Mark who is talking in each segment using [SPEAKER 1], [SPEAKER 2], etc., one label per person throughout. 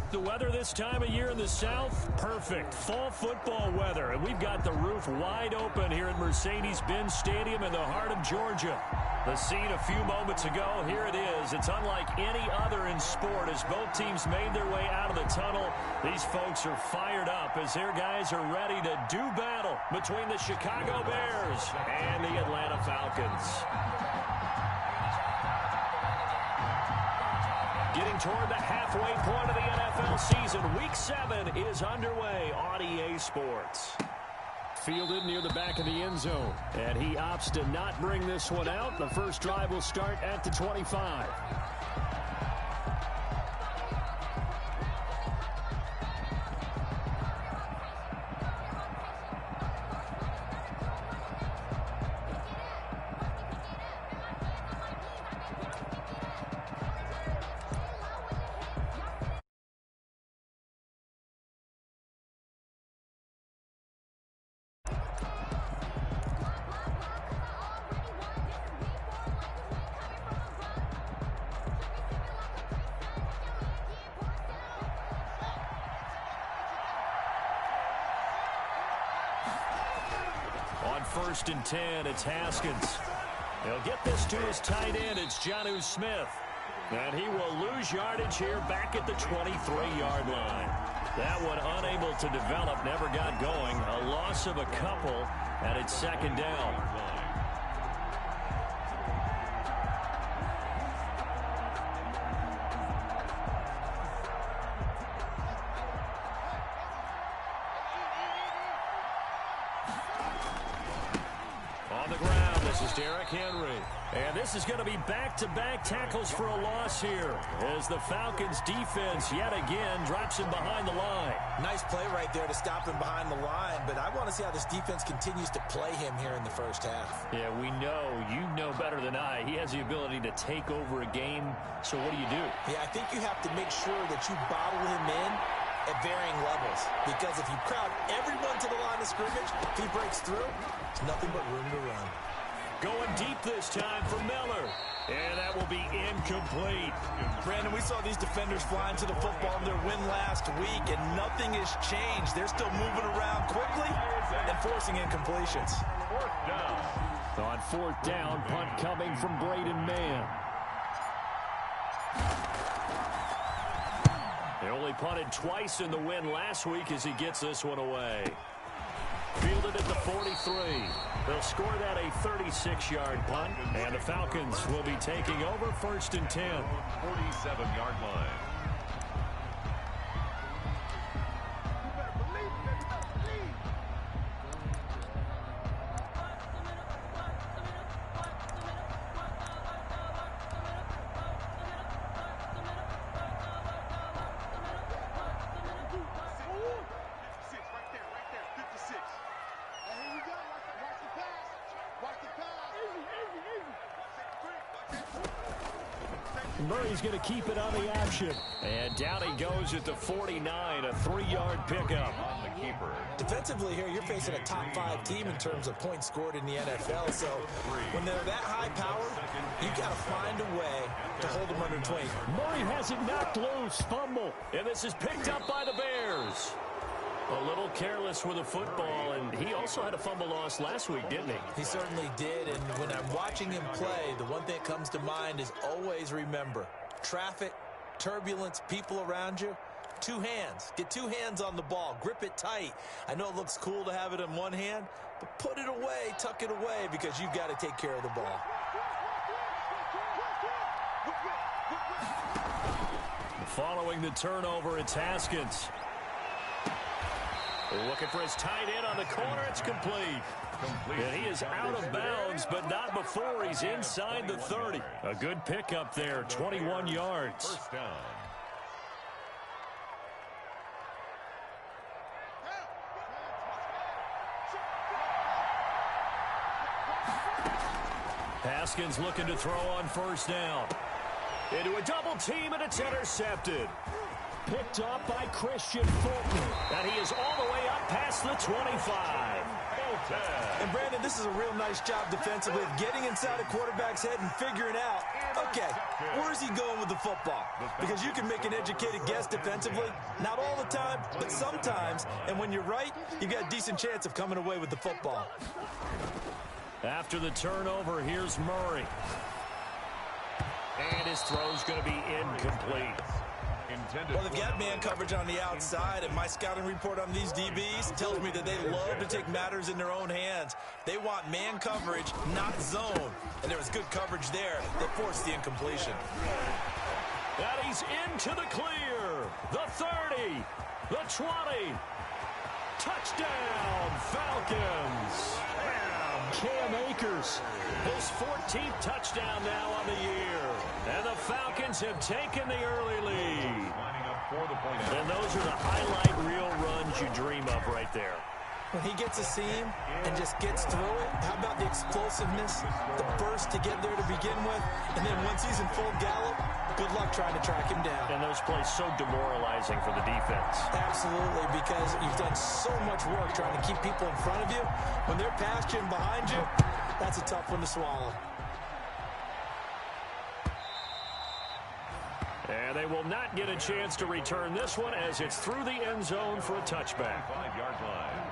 [SPEAKER 1] The weather this time of year in the South, perfect. Fall football weather, and we've got the roof wide open here at Mercedes-Benz Stadium in the heart of Georgia. The scene a few moments ago, here it is. It's unlike any other in sport as both teams made their way out of the tunnel. These folks are fired up as their guys are ready to do battle between the Chicago Bears and the Atlanta Falcons. Getting toward the halfway point of the NFL season, Week 7 is underway on EA Sports. Fielded near the back of the end zone, and he opts to not bring this one out. The first drive will start at the 25. First and 10, it's Haskins. He'll get this to his tight end. It's Jonnu Smith. And he will lose yardage here back at the 23-yard line. That one unable to develop, never got going. A loss of a couple, and it's second down. Derrick Henry. And this is going to be back-to-back tackles for a loss here as the Falcons defense yet again drops him behind the line.
[SPEAKER 2] Nice play right there to stop him behind the line, but I want to see how this defense continues to play him here in the first half.
[SPEAKER 1] Yeah, we know, you know better than I, he has the ability to take over a game. So what do you do?
[SPEAKER 2] Yeah, I think you have to make sure that you bottle him in at varying levels, because if you crowd everyone to the line of scrimmage, if he breaks through, there's nothing but room to run.
[SPEAKER 1] Going deep this time for Miller. And that will be incomplete.
[SPEAKER 2] Brandon, we saw these defenders flying to the football in their win last week, and nothing has changed. They're still moving around quickly and forcing incompletions.
[SPEAKER 1] Fourth down. On fourth down, punt coming from Braden Mann. They only punted twice in the win last week as he gets this one away. Fielded at the 43. They'll score that a 36-yard punt, and the Falcons will be taking over first and 10.
[SPEAKER 3] 47-yard line.
[SPEAKER 1] Murray's going to keep it on the action. And down he goes at the 49, a 3-yard pickup.
[SPEAKER 3] On the keeper.
[SPEAKER 2] Defensively here, you're facing a top 5 team in terms of points scored in the NFL. So when they're that high powered, you got to find a way to hold them under 20.
[SPEAKER 1] Murray has it knocked loose. Fumble. And this is picked up by the Bears. A little careless with the football, and he also had a fumble loss last week, didn't he?
[SPEAKER 2] He certainly did, and when I'm watching him play, the one thing that comes to mind is always remember, traffic, turbulence, people around you, 2 hands. Get 2 hands on the ball. Grip it tight. I know it looks cool to have it in one hand, but put it away, tuck it away, because you've got to take care of the ball.
[SPEAKER 1] Following the turnover, it's Haskins. Looking for his tight end on the corner. It's complete. And he is out of bounds, but not before he's inside the 30. A good pickup there, 21 yards.
[SPEAKER 3] First down.
[SPEAKER 1] Haskins looking to throw on first down. Into a double team, and it's intercepted. Picked up by Christian Fulton. And he is all the way up past the 25.
[SPEAKER 3] Hilton.
[SPEAKER 2] And Brandon, this is a real nice job defensively of getting inside a quarterback's head and figuring out, okay, where's he going with the football? Because you can make an educated guess defensively, not all the time, but sometimes. And when you're right, you've got a decent chance of coming away with the football.
[SPEAKER 1] After the turnover, here's Murray. And his throw's going to be incomplete.
[SPEAKER 2] Well, they've got man coverage on the outside, and my scouting report on these DBs tells me that they love to take matters in their own hands. They want man coverage, not zone. And there was good coverage there that forced the incompletion.
[SPEAKER 1] And he's into the clear. The 30, the 20. Touchdown, Falcons. Cam Akers, his 14th touchdown now on the year. And the Falcons have taken the early lead. And those are the highlight reel runs you dream of right there.
[SPEAKER 2] When he gets a seam and just gets through it, how about the explosiveness, the burst to get there to begin with, and then once he's in full gallop, good luck trying to track him down.
[SPEAKER 1] And those plays so demoralizing for the defense.
[SPEAKER 2] Absolutely, because you've done so much work trying to keep people in front of you. When they're past you and behind you, that's a tough one to swallow.
[SPEAKER 1] And they will not get a chance to return this one as it's through the end zone for a touchback.
[SPEAKER 3] 5-yard line.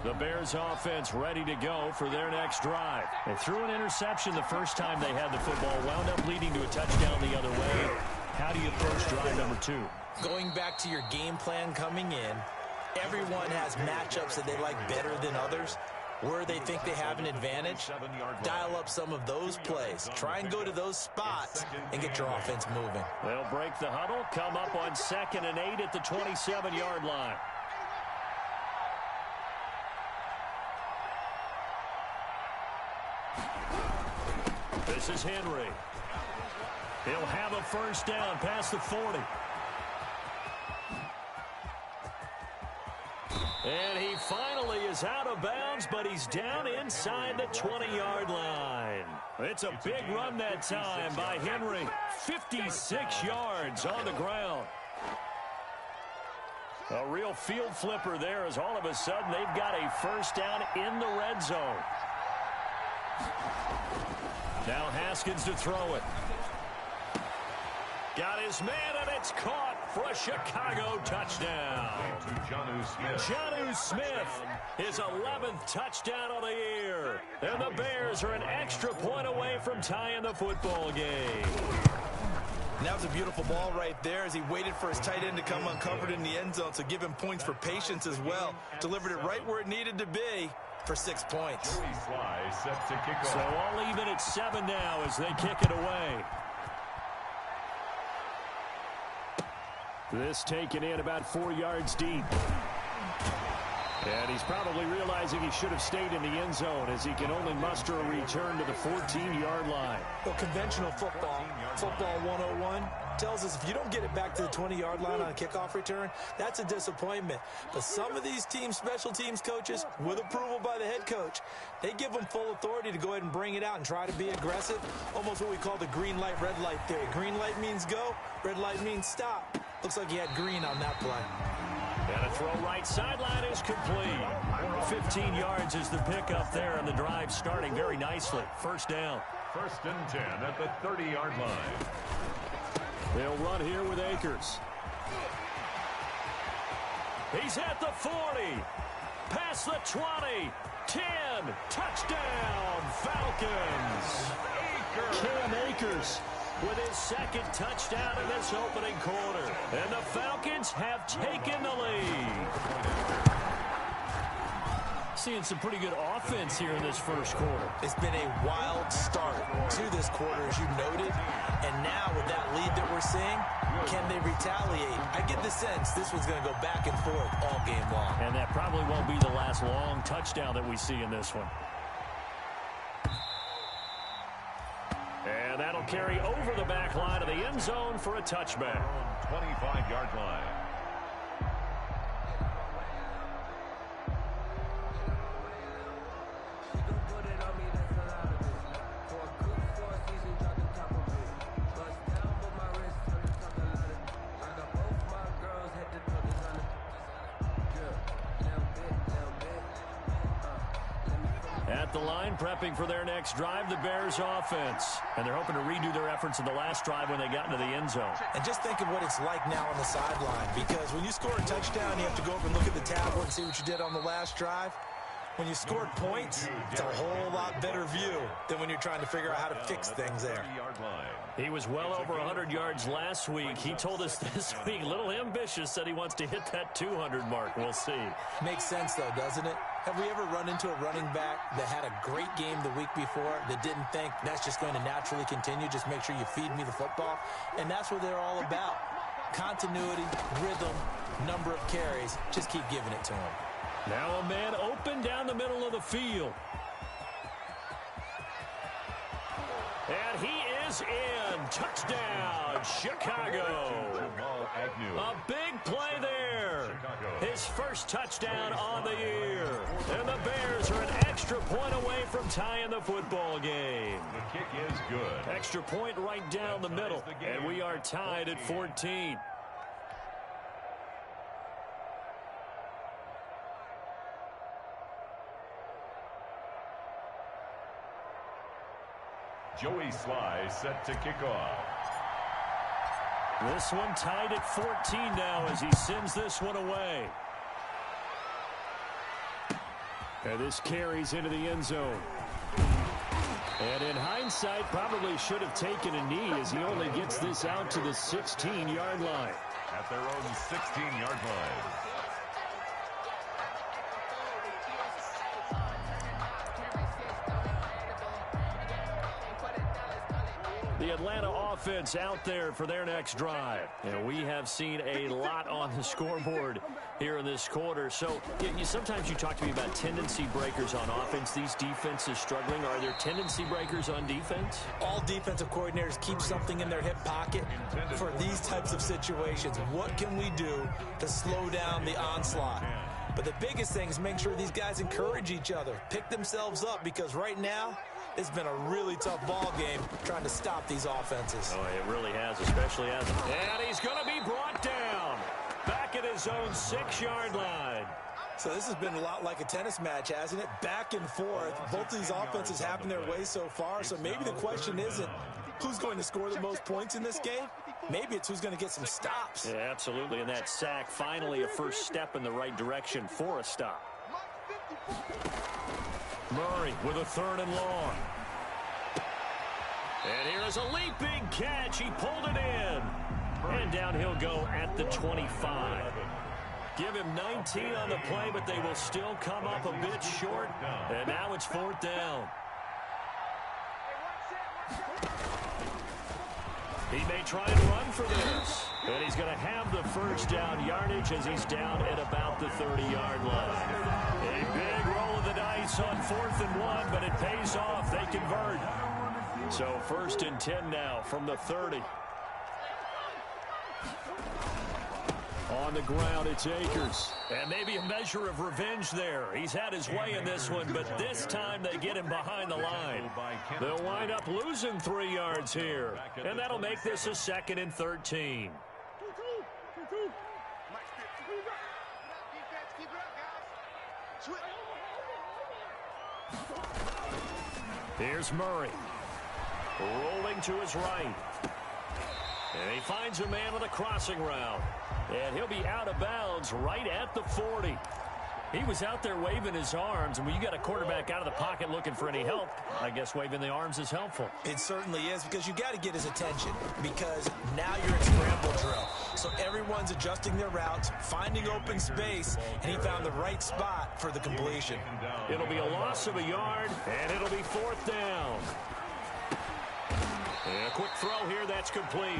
[SPEAKER 1] The Bears offense ready to go for their next drive. They threw an interception the first time they had the football, wound up leading to a touchdown the other way. How do you approach drive number 2?
[SPEAKER 2] Going back to your game plan coming in, everyone has matchups that they like better than others. Where they think they have an advantage, dial up some of those plays. Try and go to those spots and get your offense moving.
[SPEAKER 1] They'll break the huddle, come up on 2nd and 8 at the 27-yard line. This is Henry. He'll have a first down past the 40. And he finally is out of bounds, but he's down inside the 20-yard line. It's a big run that time by Henry. 56 yards on the ground. A real field flipper there as all of a sudden they've got a first down in the red zone. Now Haskins to throw it. Got his man, and it's caught for a Chicago touchdown. Jonnu Smith, his 11th touchdown of the year. And the Bears are an extra point away from tying the football game.
[SPEAKER 2] And that was a beautiful ball right there as he waited for his tight end to come uncovered in the end zone, so give him points for patience as well. Delivered it right where it needed to be for 6 points.
[SPEAKER 1] So all even at 7 now as they kick it away. This taken in about 4 yards deep. And he's probably realizing he should have stayed in the end zone as he can only muster a return to the 14-yard line.
[SPEAKER 2] Well, conventional football 101, tells us if you don't get it back to the 20-yard line on a kickoff return, that's a disappointment. But some of these teams, special teams coaches, with approval by the head coach, they give them full authority to go ahead and bring it out and try to be aggressive. Almost what we call the green light, red light theory. Green light means go, red light means stop. Looks like he had green on that play.
[SPEAKER 1] And a throw right sideline is complete. 15 yards is the pickup there, and the drive starting very nicely. First down.
[SPEAKER 3] 1st and 10 at the 30-yard line.
[SPEAKER 1] They'll run here with Akers. He's at the 40. Past the 20. 10. Touchdown, Falcons. Cam Akers with his 2nd touchdown in this opening quarter. And the Falcons have taken the lead. Seeing some pretty good offense here in this first quarter.
[SPEAKER 2] It's been a wild start to this quarter, as you noted. And now with that lead that we're seeing, can they retaliate? I get the sense this one's going to go back and forth all game long.
[SPEAKER 1] And that probably won't be the last long touchdown that we see in this one. And that'll carry over the back line of the end zone for a touchback.
[SPEAKER 3] 25-yard line.
[SPEAKER 1] the line, prepping for their next drive, the Bears offense. And they're hoping to redo their efforts in the last drive when they got into the end zone.
[SPEAKER 2] And just think of what it's like now on the sideline, because when you score a touchdown, you have to go over and look at the tablet and see what you did on the last drive. When you scored points, it's a whole lot better view than when you're trying to figure out how to fix things there.
[SPEAKER 1] He was well over 100 yards last week. He told us this week, a little ambitious, said he wants to hit that 200 mark. We'll see.
[SPEAKER 2] Makes sense, though, doesn't it? Have we ever run into a running back that had a great game the week before that didn't think that's just going to naturally continue? Just make sure you feed me the football. And that's what they're all about. Continuity, rhythm, number of carries. Just keep giving it to him.
[SPEAKER 1] Now a man open down the middle of the field. And he is in. Touchdown, Chicago. A big play there. His first touchdown on the year. And the Bears are an extra point away from tying the football game.
[SPEAKER 3] The kick is good.
[SPEAKER 1] Extra point right down the middle. And we are tied at 14.
[SPEAKER 3] Joey Sly set to kick off.
[SPEAKER 1] This one tied at 14 now as he sends this one away. And this carries into the end zone. And in hindsight, probably should have taken a knee as he only gets this out to the 16-yard line.
[SPEAKER 3] At their own 16-yard line.
[SPEAKER 1] The Atlanta offense out there for their next drive. And we have seen a lot on the scoreboard here in this quarter. So sometimes you talk to me about tendency breakers on offense. These defenses struggling. Are there tendency breakers on defense?
[SPEAKER 2] All defensive coordinators keep something in their hip pocket for these types of situations. What can we do to slow down the onslaught? But the biggest thing is make sure these guys encourage each other, pick themselves up, because right now, it's been a really tough ball game trying to stop these offenses.
[SPEAKER 1] Oh, it really has, especially as... And he's going to be brought down back at his own 6-yard line.
[SPEAKER 2] So this has been a lot like a tennis match, hasn't it? Back and forth. Both these offenses having their way so far. So maybe the question isn't who's going to score the most points in this game. Maybe it's who's going to get some stops.
[SPEAKER 1] Yeah, absolutely. And that sack, finally a first step in the right direction for a stop. Murray with a 3rd and long. And here is a leaping catch. He pulled it in. And down he'll go at the 25. Give him 19 on the play, but they will still come up a bit short. And now it's 4th down. He may try and run for this. And he's going to have the first down yardage as he's down at about the 30-yard line. A big roll of the dice on 4th and 1, but it pays off. They convert. So 1st and 10 now from the 30. On the ground, it's Akers. And maybe a measure of revenge there. He's had his way in this one, but this time they get him behind the line. They'll wind up losing 3 yards here. And that'll make this a 2nd and 13. Here's Murray. Rolling to his right. And he finds a man with a crossing route. And he'll be out of bounds right at the 40. He was out there waving his arms, and when you got a quarterback out of the pocket looking for any help, I guess waving the arms is helpful.
[SPEAKER 2] It certainly is, because you got to get his attention, because now you're in scramble drill. So everyone's adjusting their routes, finding open space, and he found the right spot for the completion.
[SPEAKER 1] It'll be a loss of a yard, and it'll be 4th down. And a quick throw here, that's complete.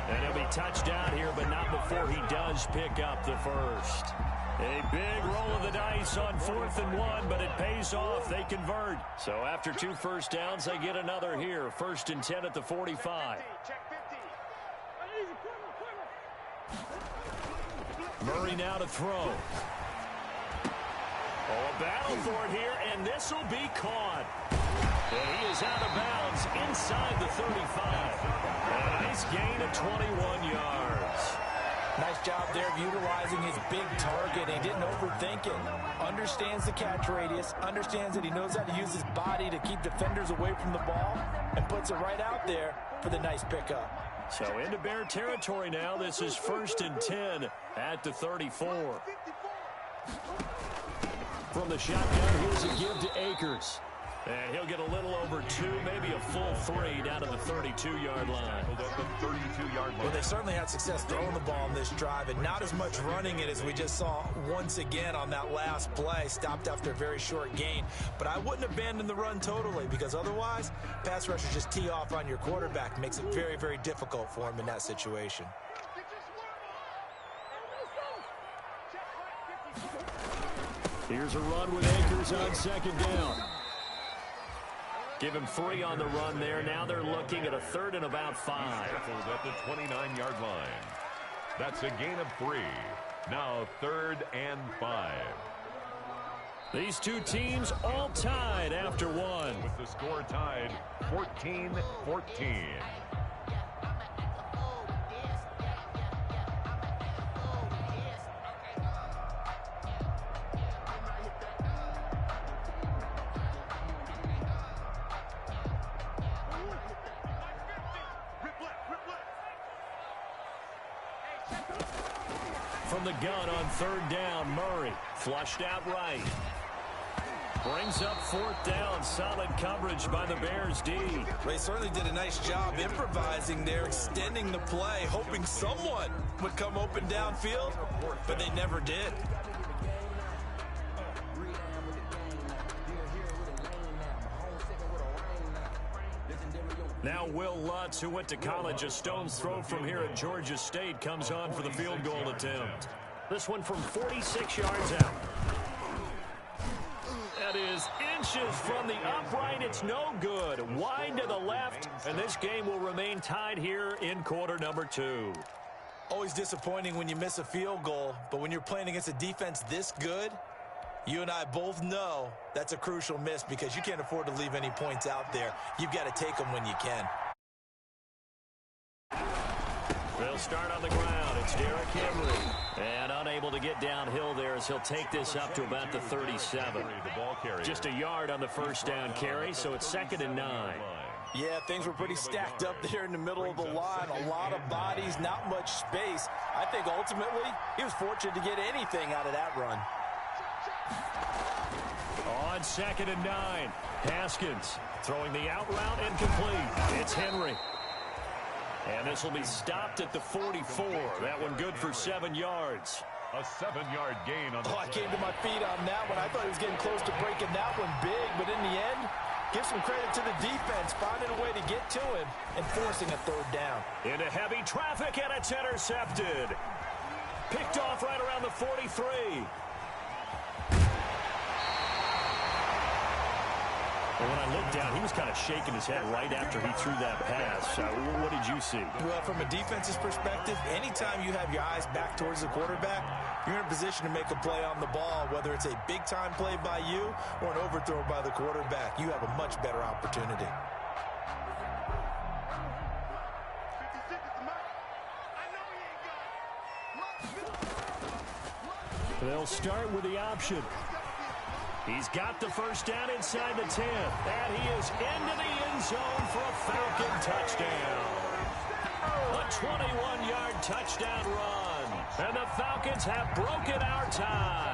[SPEAKER 1] And he'll be touched down here, but not before he does pick up the first. A big roll of the dice on 4th and 1, but it pays off. They convert. So after 2 first downs, they get another here. 1st and 10 at the 45. Murray now to throw. Oh, a battle for it here, and this will be caught. And he is out of bounds inside the 35. A nice gain of 21 yards.
[SPEAKER 2] Nice job there of utilizing his big target. He didn't overthink it. Understands the catch radius, understands that he knows how to use his body to keep defenders away from the ball, and puts it right out there for the nice pickup.
[SPEAKER 1] So into Bear territory now. This is 1st and 10 at the 34. From the shotgun, here's a give to Akers. And he'll get a little over 2, maybe a full 3 down to the 32-yard line.
[SPEAKER 2] Well, they certainly had success throwing the ball on this drive, and not as much running it as we just saw once again on that last play. Stopped after a very short gain. But I wouldn't abandon the run totally, because otherwise, pass rushers just tee off on your quarterback. Makes it very, very difficult for him in that situation.
[SPEAKER 1] Here's a run with Akers on 2nd down. Give him 3 on the run there. Now they're looking at a 3rd and about 5.
[SPEAKER 3] At the 29-yard line. That's a gain of 3. Now 3rd and 5.
[SPEAKER 1] These two teams all tied after 1.
[SPEAKER 3] With the score tied 14-14.
[SPEAKER 1] From the gun on 3rd down, Murray flushed out right. Brings up 4th down. Solid coverage by the Bears D.
[SPEAKER 2] They certainly did a nice job improvising there, extending the play, hoping someone would come open downfield, but they never did.
[SPEAKER 1] Now Will Lutz, who went to college a stone's throw from here at Georgia State, comes on for the field goal attempt. This one from 46 yards out. That is inches from the upright. It's no good. Wide to the left, and this game will remain tied here in quarter number 2.
[SPEAKER 2] Always disappointing when you miss a field goal, but when you're playing against a defense this good, you and I both know that's a crucial miss because you can't afford to leave any points out there. You've got to take them when you can.
[SPEAKER 1] They'll start on the ground. It's Derrick Henry. And unable to get downhill there as he'll take this up to about the 37. Just a yard on the 1st down carry, so it's 2nd and 9.
[SPEAKER 2] Yeah, things were pretty stacked up there in the middle of the line. A lot of bodies, not much space. I think ultimately he was fortunate to get anything out of that run.
[SPEAKER 1] On 2nd and 9, Haskins throwing the out route incomplete. It's Henry. And this will be stopped at the 44. That one good for 7 yards.
[SPEAKER 3] A 7-yard gain on the
[SPEAKER 2] I came to my feet on that one. I thought he was getting close to breaking that one big, but in the end, give some credit to the defense, finding a way to get to him and forcing a 3rd down.
[SPEAKER 1] Into heavy traffic, and it's intercepted. Picked off right around the 43. Well, when I looked down, he was kind of shaking his head right after he threw that pass. What did you see?
[SPEAKER 2] Well, from a defense's perspective, anytime you have your eyes back towards the quarterback, you're in a position to make a play on the ball, whether it's a big-time play by you or an overthrow by the quarterback. You have a much better opportunity.
[SPEAKER 1] They'll start with the option. He's got the 1st down inside the 10. And he is into the end zone for a Falcon touchdown. A 21-yard touchdown run. And the Falcons have broken our tie.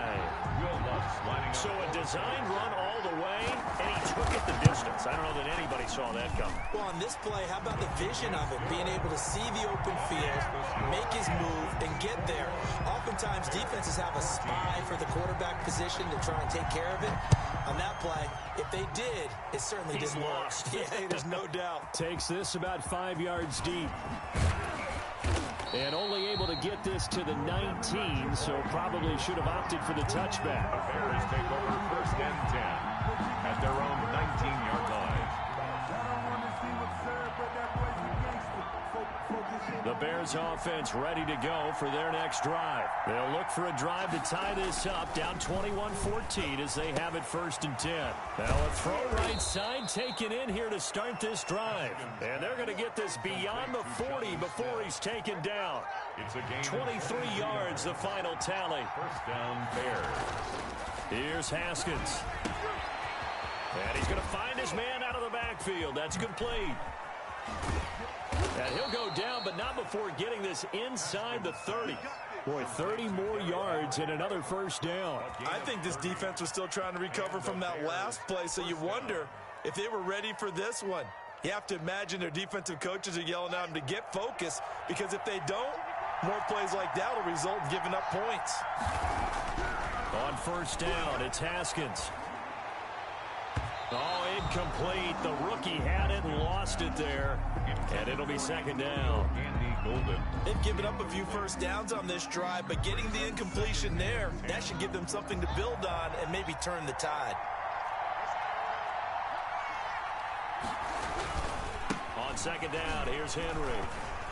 [SPEAKER 1] So a designed run all the way, and he took it the distance. I don't know that anybody saw that coming.
[SPEAKER 2] Well, on this play, how about the vision of it? Being able to see the open field, make his move, and get there. Oftentimes, defenses have a spy for the quarterback position to try and take care of it. On that play, if they did, it certainly didn't work. Yeah, there's no doubt.
[SPEAKER 1] Takes this about 5 yards deep. And only able to get this to the 19, so probably should have opted for the touchback.
[SPEAKER 3] The Bears take over 1st and 10 at their own 19-yard line.
[SPEAKER 1] The Bears offense ready to go for their next drive. They'll look for a drive to tie this up, down 21-14 as they have it 1st and 10. Now a throw right side taken in here to start this drive. And they're going to get this beyond the 40 before he's taken down.
[SPEAKER 3] It's a gain
[SPEAKER 1] 23 yards, the final tally.
[SPEAKER 3] 1st down, Bears.
[SPEAKER 1] Here's Haskins. And he's going to find his man out of the backfield. That's complete. And he'll go down, but not before getting this inside the 30. Boy, 30 more yards and another 1st down.
[SPEAKER 2] I think this defense was still trying to recover from that last play, so you wonder if they were ready for this one. You have to imagine their defensive coaches are yelling at them to get focused, because if they don't, more plays like that will result in giving up points.
[SPEAKER 1] On 1st down, it's Haskins. Oh, incomplete. The rookie had it and lost it there. And it'll be 2nd down.
[SPEAKER 3] Andy Golden.
[SPEAKER 2] They've given up a few 1st downs on this drive, but getting the incompletion there, that should give them something to build on and maybe turn the tide.
[SPEAKER 1] On 2nd down, here's Henry.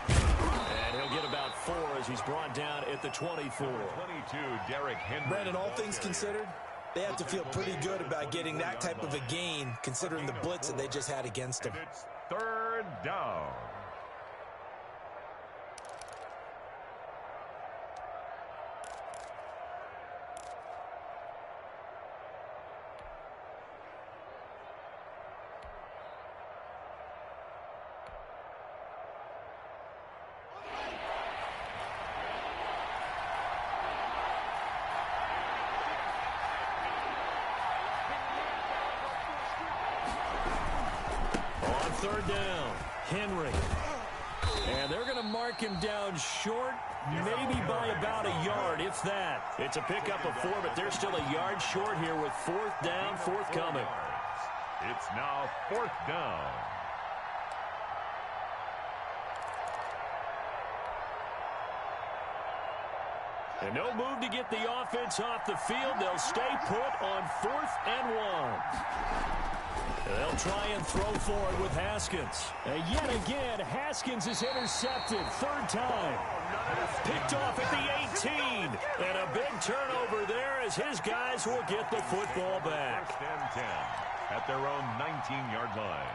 [SPEAKER 1] And he'll get about 4 as he's brought down at the 24.
[SPEAKER 3] 22, Derrick Henry.
[SPEAKER 2] Brandon, all things considered, they have to feel pretty good about getting that type of a gain, considering the blitz that they just had against them.
[SPEAKER 3] It's 3rd down.
[SPEAKER 1] On 3rd down, Henry. And they're going to mark him down short, maybe by about a yard, if that. It's a pickup of 4, but they're still a yard short here with 4th down, forthcoming.
[SPEAKER 3] It's now 4th down.
[SPEAKER 1] And no move to get the offense off the field. They'll stay put on 4th and 1. They'll try and throw forward with Haskins. And yet again, Haskins is intercepted. 3rd time. Picked off at the 18. And a big turnover there as his guys will get the football back.
[SPEAKER 3] 1st and 10 at their own 19-yard line.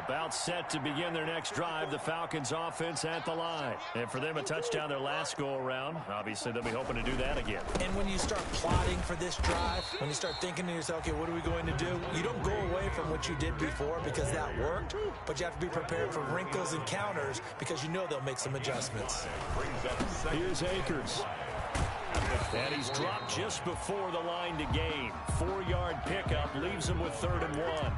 [SPEAKER 1] About set to begin their next drive, the Falcons offense at the line. And for them, a touchdown their last go-around. Obviously, they'll be hoping to do that again.
[SPEAKER 2] And when you start plotting for this drive, when you start thinking to yourself, okay, what are we going to do? You don't go away from what you did before because that worked, but you have to be prepared for wrinkles and counters because you know they'll make some adjustments.
[SPEAKER 1] Here's Akers. And he's dropped just before the line to gain. 4-yard pickup leaves him with 3rd and 1.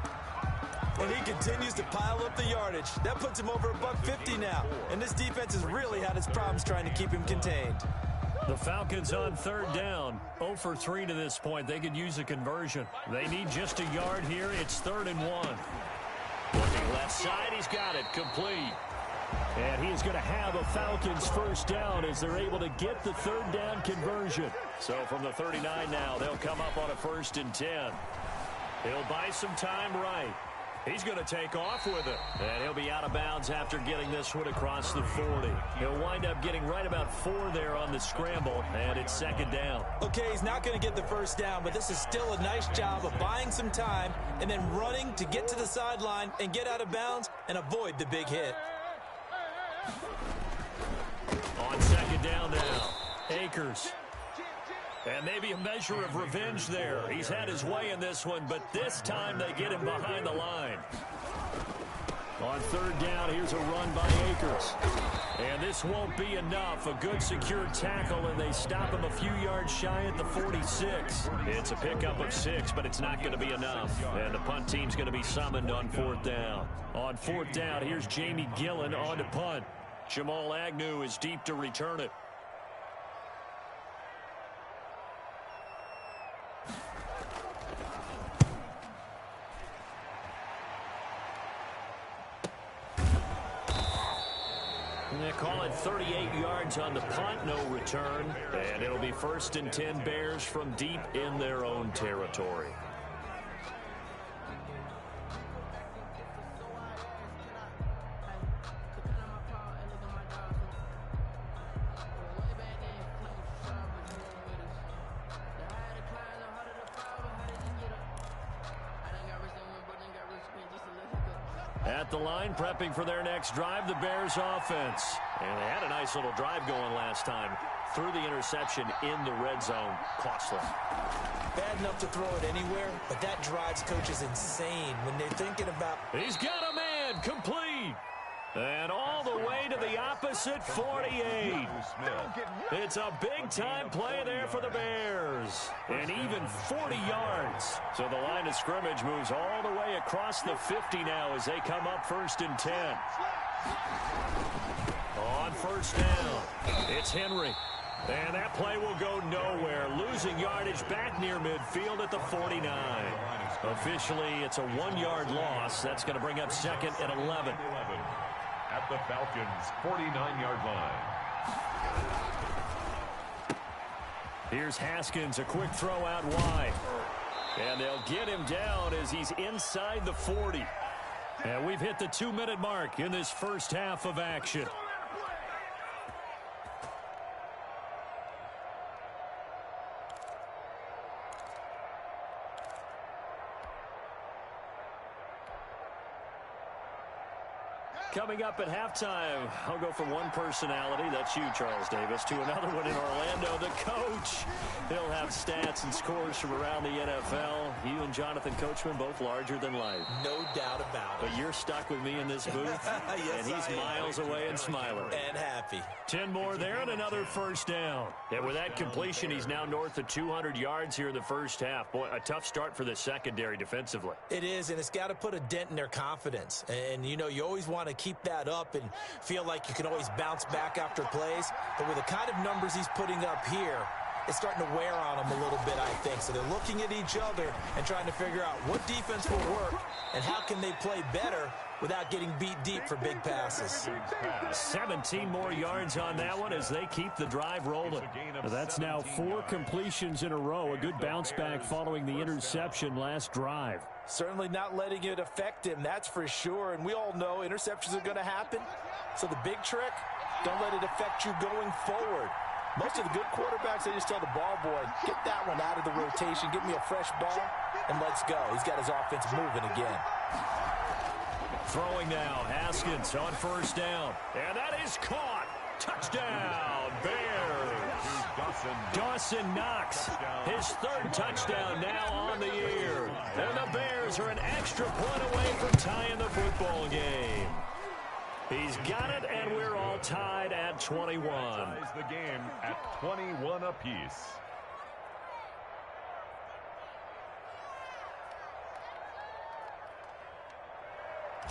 [SPEAKER 2] And he continues to pile up the yardage. That puts him over $150 now. And this defense has really had its problems trying to keep him contained.
[SPEAKER 1] The Falcons on 3rd down. 0 for 3 to this point. They could use a conversion. They need just a yard here. It's 3rd and 1. Looking left side. He's got it. Complete. And he is going to have a Falcons 1st down as they're able to get the 3rd down conversion. So from the 39 now, they'll come up on a 1st and 10. He'll buy some time right. He's going to take off with it. And he'll be out of bounds after getting this one across the 40. He'll wind up getting right about 4 there on the scramble, and it's 2nd down.
[SPEAKER 2] Okay, he's not going to get the 1st down, but this is still a nice job of buying some time and then running to get to the sideline and get out of bounds and avoid the big hit.
[SPEAKER 1] On 2nd down now, Akers. And maybe a measure of revenge there. He's had his way in this one, but this time they get him behind the line. On 3rd down, here's a run by Akers. And this won't be enough. A good secure tackle, and they stop him a few yards shy at the 46. It's a pickup of 6, but it's not going to be enough. And the punt team's going to be summoned on 4th down. On 4th down, here's Jamie Gillen on to punt. Jamal Agnew is deep to return it. They call it 38 yards on the punt, no return. And it'll be 1st and 10 Bears from deep in their own territory. At the line, prepping for their next drive, the Bears offense. And they had a nice little drive going last time. Threw the interception in the red zone. Costly.
[SPEAKER 2] Bad enough to throw it anywhere, but that drives coaches insane when they're thinking about...
[SPEAKER 1] He's got a man, complete. And all the way to the opposite 48. It's a big-time play there for the Bears. And even 40 yards. So the line of scrimmage moves all the way across the 50 now as they come up 1st and 10. On first down, it's Henry. And that play will go nowhere. Losing yardage back near midfield at the 49. Officially, it's a 1-yard loss. That's going to bring up 2nd and 11.
[SPEAKER 3] At the Falcons' 49-yard line.
[SPEAKER 1] Here's Haskins, a quick throw out wide. And they'll get him down as he's inside the 40. And we've hit the 2-minute mark in this first half of action. Coming up at halftime, I'll go from one personality, that's you, Charles Davis, to another one in Orlando, the coach. He'll have stats and scores from around the NFL. You and Jonathan Coachman, both larger than life.
[SPEAKER 2] No doubt about it.
[SPEAKER 1] But you're stuck with me in this booth,
[SPEAKER 2] yes,
[SPEAKER 1] and he's miles away and smiling.
[SPEAKER 2] And happy.
[SPEAKER 1] 10 more there and another first down. And with that completion, he's now north of 200 yards here in the first half. Boy, a tough start for the secondary defensively.
[SPEAKER 2] It is, and it's got to put a dent in their confidence. And, you know, you always want to keep that up and feel like you can always bounce back after plays. But with the kind of numbers he's putting up here, it's starting to wear on them a little bit, I think. So they're looking at each other and trying to figure out what defense will work and how can they play better without getting beat deep for big passes.
[SPEAKER 1] 17 more yards on that one as they keep the drive rolling. That's now 4 completions in a row. A good bounce back following the interception last drive.
[SPEAKER 2] Certainly not letting it affect him, that's for sure. And we all know interceptions are going to happen. So the big trick, don't let it affect you going forward. Most of the good quarterbacks, they just tell the ball boy, get that one out of the rotation, give me a fresh ball, and let's go. He's got his offense moving again.
[SPEAKER 1] Throwing now, Haskins on first down. And that is caught. Touchdown, Bears. Dawson Knox, his 3rd touchdown now on the year. And the Bears are an extra point away from tying the football game. He's got it, and we're all tied at 21.
[SPEAKER 3] Ties the game at 21 apiece.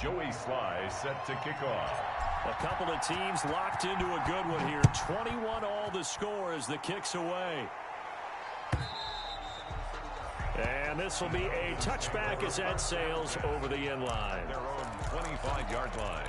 [SPEAKER 3] Joey Sly set to kick off.
[SPEAKER 1] A couple of teams locked into a good one here. 21 all the score as the kick's away. And this will be a touchback as that sails over the end line.
[SPEAKER 3] Their own 25-yard line.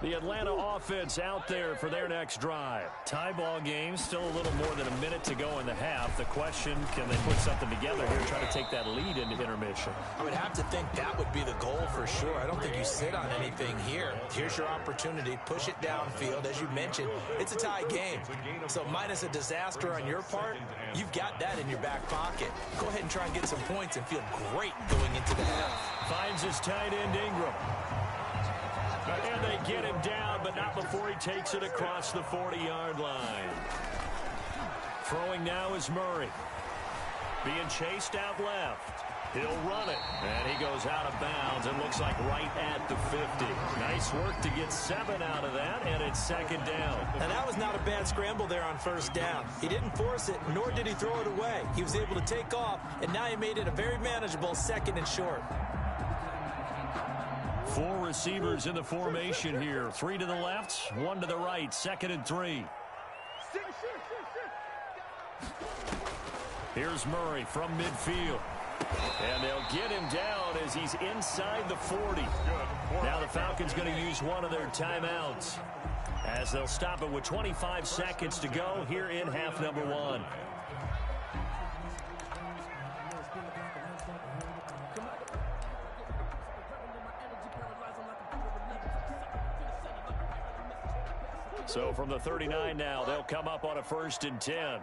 [SPEAKER 1] The Atlanta offense out there for their next drive. Tie ball game, still a little more than a minute to go in the half. The question, can they put something together here, try to take that lead into intermission?
[SPEAKER 2] I would have to think that would be the goal for sure. I don't think you sit on anything here. Here's your opportunity. Push it downfield. As you mentioned, it's a tie game. So minus a disaster on your part, you've got that in your back pocket. Go ahead and try and get some points and feel great going into the half.
[SPEAKER 1] Finds his tight end Ingram. And they get him down, but not before he takes it across the 40-yard line. Throwing now is Murray. Being chased out left. He'll run it. And he goes out of bounds and looks like right at the 50. Nice work to get 7 out of that, and it's 2nd down.
[SPEAKER 2] And that was not a bad scramble there on first down. He didn't force it, nor did he throw it away. He was able to take off, and now he made it a very manageable 2nd and short.
[SPEAKER 1] 4 receivers in the formation here. 3 to the left, 1 to the right. 2nd and 3. Here's Murray from midfield. And they'll get him down as he's inside the 40. Now the Falcons going to use one of their timeouts as they'll stop it with 25 seconds to go here in half number 1. So from the 39 now, they'll come up on a 1st and 10.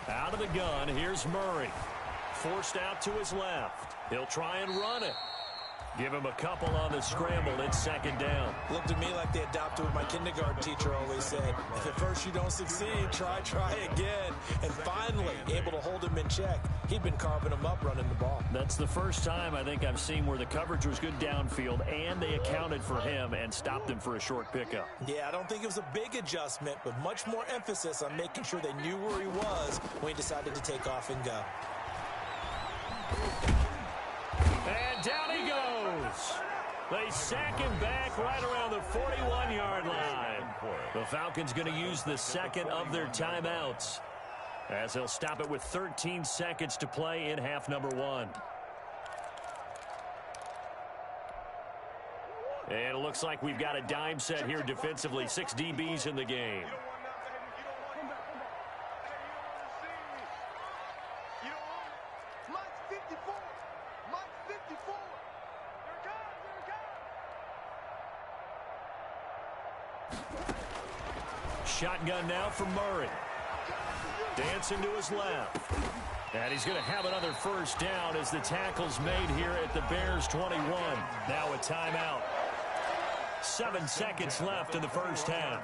[SPEAKER 1] Out of the gun, here's Murray. Forced out to his left. He'll try and run it. Give him a couple on the scramble. It's 2nd down.
[SPEAKER 2] Looked to me like they adopted what my kindergarten teacher always said. If at first you don't succeed, try again. And finally, able to hold him in check. He'd been carving him up running the ball.
[SPEAKER 1] That's the first time I think I've seen where the coverage was good downfield and they accounted for him and stopped him for a short pickup.
[SPEAKER 2] Yeah, I don't think it was a big adjustment, but much more emphasis on making sure they knew where he was when he decided to take off and go.
[SPEAKER 1] And down he goes. They sack him back right around the 41-yard line. The Falcons going to use the 2nd of their timeouts, as they'll stop it with 13 seconds to play in half number 1. And it looks like we've got a dime set here defensively. 6 DBs in the game. Shotgun now for Murray. Dancing to his left. And he's going to have another 1st down as the tackle's made here at the Bears 21. Now a timeout. 7 seconds left in the 1st half.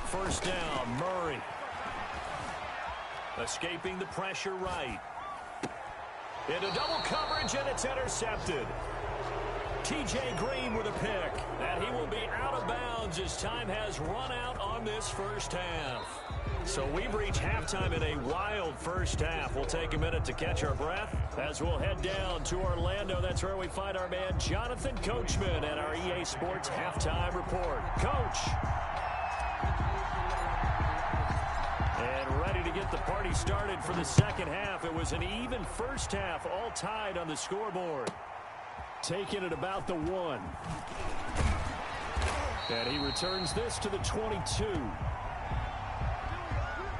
[SPEAKER 1] First down, Murray. Escaping the pressure right. Into double coverage, and it's intercepted. T.J. Green with a pick. And he will be out of bounds as time has run out on this 1st half. So we've reached halftime in a wild 1st half. We'll take a minute to catch our breath as we'll head down to Orlando. That's where we find our man Jonathan Coachman at our EA Sports Halftime Report. Coach. And ready to get the party started for the 2nd half. It was an even 1st half, all tied on the scoreboard. Taking it about the 1. And he returns this to the 22.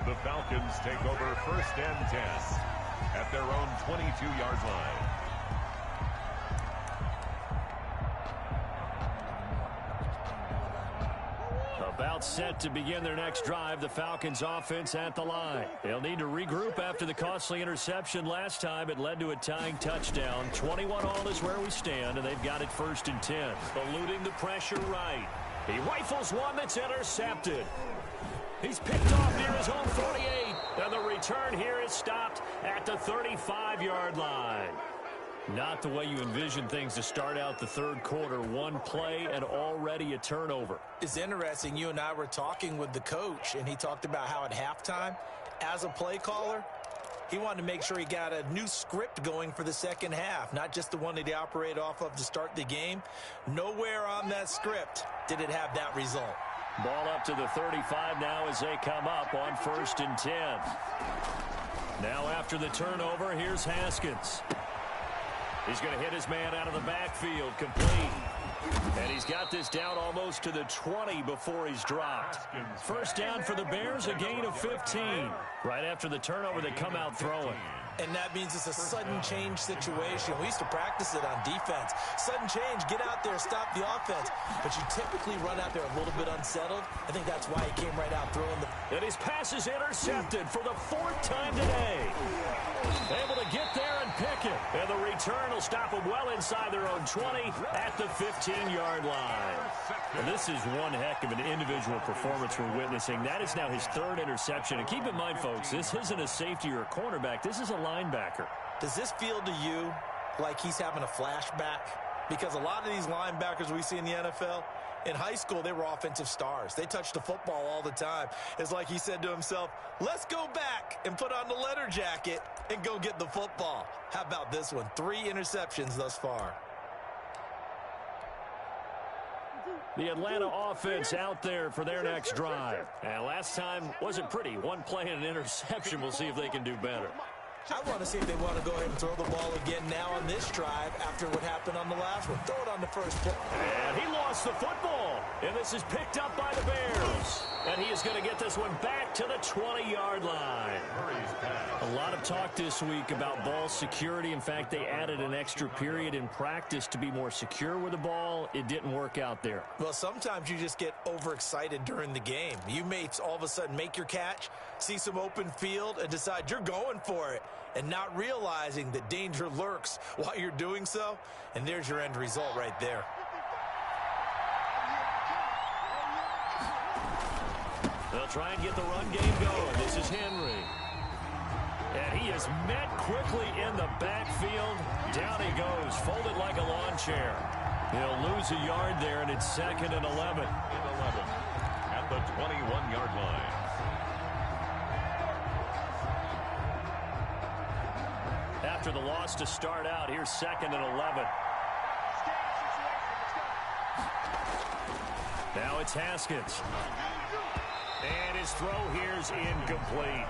[SPEAKER 3] The Falcons take over 1st and 10 at their own 22-yard line.
[SPEAKER 1] About set to begin their next drive, the Falcons offense at the line. They'll need to regroup after the costly interception last time. It led to a tying touchdown. 21-all is where we stand, and they've got it 1st and 10. Eluding the pressure right. He rifles one that's intercepted. He's picked off near his own 48, and the return here is stopped at the 35-yard line. Not the way you envision things to start out the 3rd quarter. 1 play and already a turnover.
[SPEAKER 2] It's interesting. You and I were talking with the coach, and he talked about how at halftime, as a play caller, he wanted to make sure he got a new script going for the 2nd half, not just the one that he operated off of to start the game. Nowhere on that script did it have that result.
[SPEAKER 1] Ball up to the 35 now as they come up on 1st and 10. Now after the turnover, here's Haskins. He's going to hit his man out of the backfield, complete. And he's got this down almost to the 20 before he's dropped. 1st down for the Bears, a gain of 15. Right after the turnover, they come out throwing.
[SPEAKER 2] And that means it's a sudden change situation. We used to practice it on defense. Sudden change, get out there, stop the offense. But you typically run out there a little bit unsettled. I think that's why he came right out throwing the...
[SPEAKER 1] And his pass is intercepted for the 4th time today. Able to get there and pick it. And the return will stop them well inside their own 20 at the 15-yard line. And this is one heck of an individual performance we're witnessing. That is now his 3rd interception. And keep in mind, folks, this isn't a safety or a cornerback. This is a linebacker.
[SPEAKER 2] Does this feel to you like he's having a flashback? Because a lot of these linebackers we see in the NFL, in high school, they were offensive stars. They touched the football all the time. It's like he said to himself, let's go back and put on the leather jacket and go get the football. How about this one? 3 interceptions thus far.
[SPEAKER 1] The Atlanta offense out there for their next drive. And last time wasn't pretty. One play and an interception. We'll see if they can do better.
[SPEAKER 2] I want to see if they want to go ahead and throw the ball again now on this drive after what happened on the last one. Throw it on the first play.
[SPEAKER 1] And he lost the football. And this is picked up by the Bears. And he is going to get this one back to the 20-yard line. A lot of talk this week about ball security. In fact, they added an extra period in practice to be more secure with the ball. It didn't work out there.
[SPEAKER 2] Well, sometimes you just get overexcited during the game. You may all of a sudden make your catch, see some open field, and decide you're going for it, and not realizing that danger lurks while you're doing so. And there's your end result right there.
[SPEAKER 1] They'll try and get the run game going. This is Henry. And he is met quickly in the backfield. Down he goes, folded like a lawn chair. He'll lose a yard there, and it's 2nd and 11.
[SPEAKER 3] At the 21-yard line.
[SPEAKER 1] After the loss to start out, here's 2nd and 11. Now it's Haskins. And his throw here's incomplete.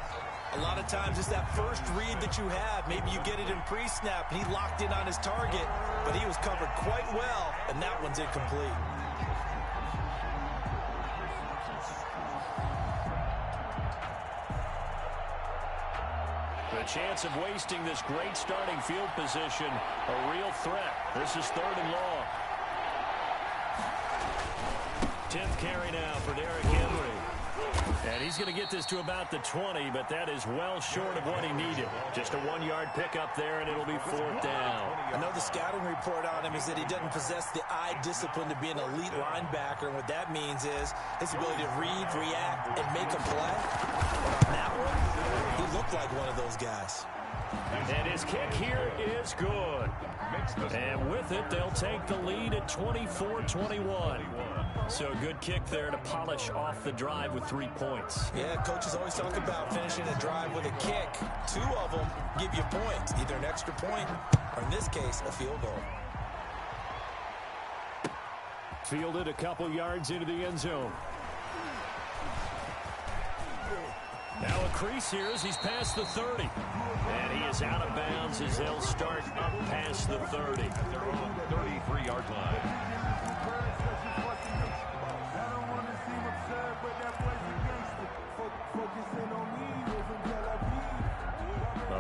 [SPEAKER 2] A lot of times it's that first read that you have. Maybe you get it in pre-snap, and he locked in on his target, but he was covered quite well, and that one's incomplete.
[SPEAKER 1] The chance of wasting this great starting field position, a real threat. This is 3rd and long. 10th carry now for Derrick Henry. And he's going to get this to about the 20, but that is well short of what he needed. Just a 1-yard pickup there, and it'll be 4th down.
[SPEAKER 2] I know the scouting report on him is that he doesn't possess the eye discipline to be an elite linebacker, and what that means is his ability to read, react, and make a play. But on that one, he looked like one of those guys.
[SPEAKER 1] And his kick here is good. And with it, they'll take the lead at 24-21. So a good kick there to polish off the drive with 3 points.
[SPEAKER 2] Yeah, coaches always talk about finishing a drive with a kick. 2 of them give you points, either an extra point or, in this case, a field goal.
[SPEAKER 1] Fielded a couple yards into the end zone. Now a crease here as he's past the 30. And he is out of bounds as they'll start up past the 30.
[SPEAKER 3] Their own 33-yard line.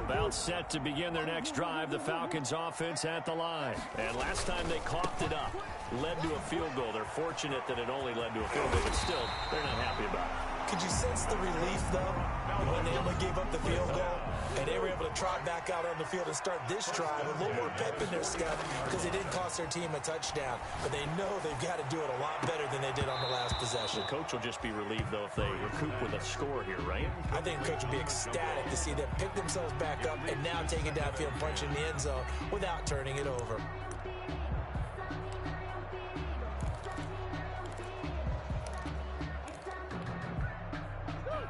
[SPEAKER 1] About set to begin their next drive, the Falcons offense at the line. And last time they coughed it up, led to a field goal. They're fortunate that it only led to a field goal, but still, they're not happy about it.
[SPEAKER 2] Could you sense the relief, though, when they only gave up the field goal and they were able to trot back out on the field and start this drive? A little more pep in their step because it didn't cost their team a touchdown, but they know they've got to do it a lot better than they did on the last possession.
[SPEAKER 1] The coach will just be relieved, though, if they recoup with a score here, right?
[SPEAKER 2] I think the coach will be ecstatic to see them pick themselves back up and now take it downfield and punch in the end zone without turning it over.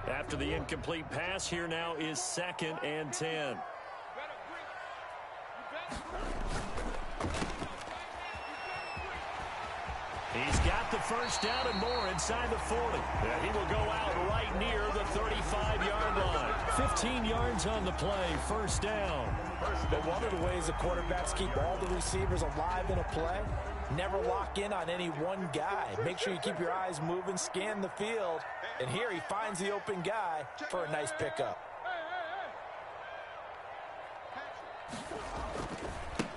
[SPEAKER 1] After the incomplete pass, here now is 2nd and 10. He's got the first down and more inside the 40. And he will go out right near the 35-yard line. 15 yards on the play, 1st down.
[SPEAKER 2] But one of the ways the quarterbacks keep all the receivers alive in a play, never lock in on any one guy. Make sure you keep your eyes moving, scan the field. And here he finds the open guy for a nice pickup.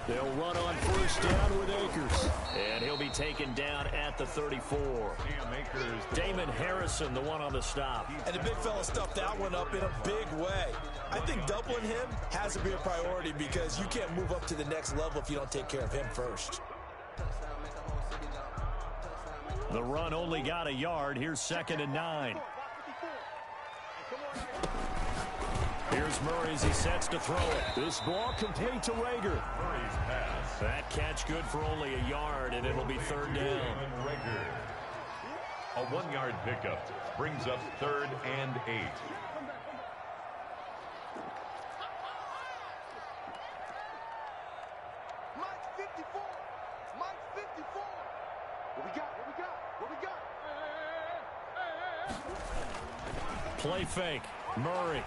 [SPEAKER 1] They'll run on 1st down with Akers. And he'll be taken down at the 34. Damon Harrison, the one on the stop.
[SPEAKER 2] And the big fella stuffed that one up in a big way. I think doubling him has to be a priority because you can't move up to the next level if you don't take care of him first.
[SPEAKER 1] The run only got a yard. Here's 2nd and 9. Here's Murray as he sets to throw it. This ball complete to Rager. That catch good for only a yard, and it'll be 3rd down.
[SPEAKER 3] A 1-yard pickup brings up 3rd and 8.
[SPEAKER 1] Play fake. Murray.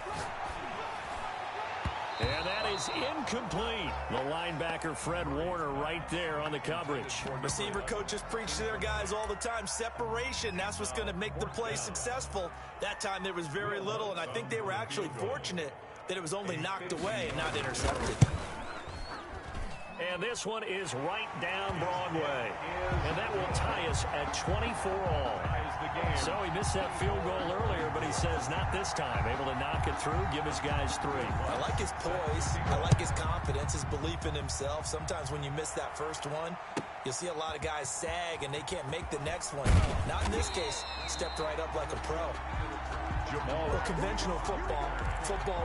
[SPEAKER 1] And that is incomplete. The linebacker, Fred Warner, right there on the coverage.
[SPEAKER 2] Receiver coaches preach to their guys all the time. Separation, that's what's going to make the play successful. That time there was very little, and I think they were actually fortunate that it was only knocked away and not intercepted.
[SPEAKER 1] And this one is right down Broadway. And that will tie us at 24 all. So he missed that field goal earlier, but he says not this time. Able to knock it through, give his guys 3.
[SPEAKER 2] I like his poise. I like his confidence, his belief in himself. Sometimes when you miss that first one, you'll see a lot of guys sag and they can't make the next one. Not in this case. Stepped right up like a pro. Well, conventional football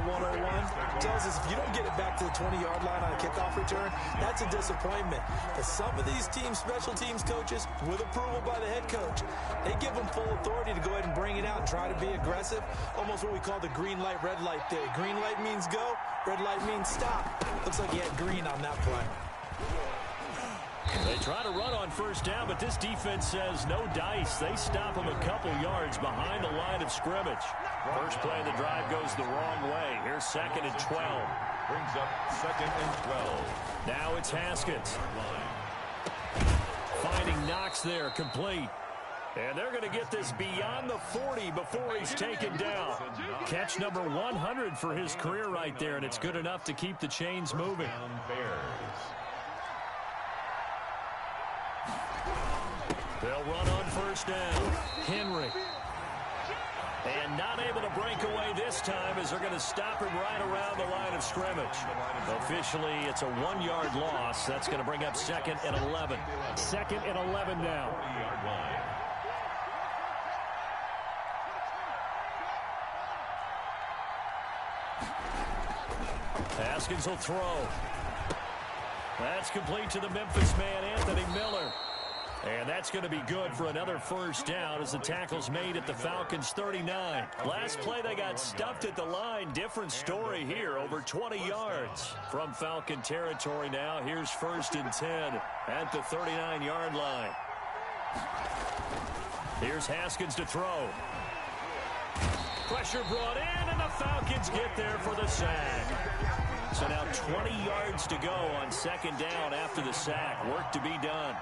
[SPEAKER 2] 101 tells us if you don't get it back to the 20-yard line on a kickoff return, that's a disappointment. But some of these special teams coaches, with approval by the head coach, they give them full authority to go ahead and bring it out and try to be aggressive. Almost what we call the green light, red light theory. Green light means go, red light means stop. Looks like he had green on that play.
[SPEAKER 1] They try to run on first down, but this defense says no dice. They stop him a couple yards behind the line of scrimmage. First play of the drive goes the wrong way. Here's 2nd and 12.
[SPEAKER 3] Brings up 2nd and 12.
[SPEAKER 1] Now it's Haskins. Finding Knox there, complete. And they're going to get this beyond the 40 before he's taken down. Catch number 100 for his career right there, and it's good enough to keep the chains moving. They'll run on first down. Henry. And not able to break away this time as they're going to stop him right around the line of scrimmage. Officially, it's a 1-yard loss. That's going to bring up 2nd and 11. 2nd and 11 now. Haskins will throw. That's complete to the Memphis man, Anthony Miller. And that's going to be good for another first down as the tackle's made at the Falcons 39. Last play, they got stuffed at the line. Different story here, over 20 yards from Falcon territory now. Here's 1st and 10 at the 39-yard line. Here's Haskins to throw. Pressure brought in, and the Falcons get there for the sack. So now 20 yards to go on 2nd down after the sack. Work to be done.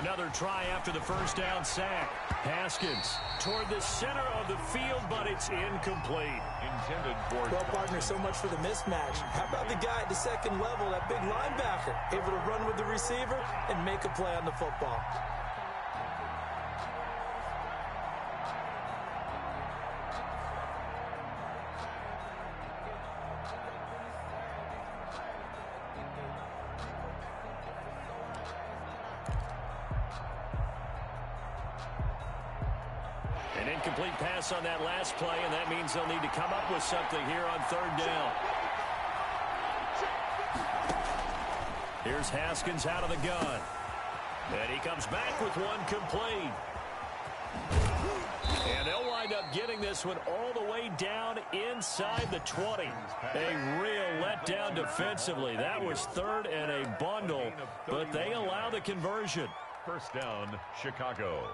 [SPEAKER 1] Another try after the first down sack. Haskins toward the center of the field, but it's incomplete.
[SPEAKER 3] Intended for...
[SPEAKER 2] Well, partner, so much for the mismatch. How about the guy at the 2nd level, that big linebacker, able to run with the receiver and make a play on the football?
[SPEAKER 1] An incomplete pass on that last play, and that means they'll need to come up with something here on 3rd down. Here's Haskins out of the gun. And he comes back with one complete. And they'll wind up getting this one all the way down inside the 20. A real letdown defensively. That was 3rd and a bundle, but they allow the conversion.
[SPEAKER 3] First down, Chicago.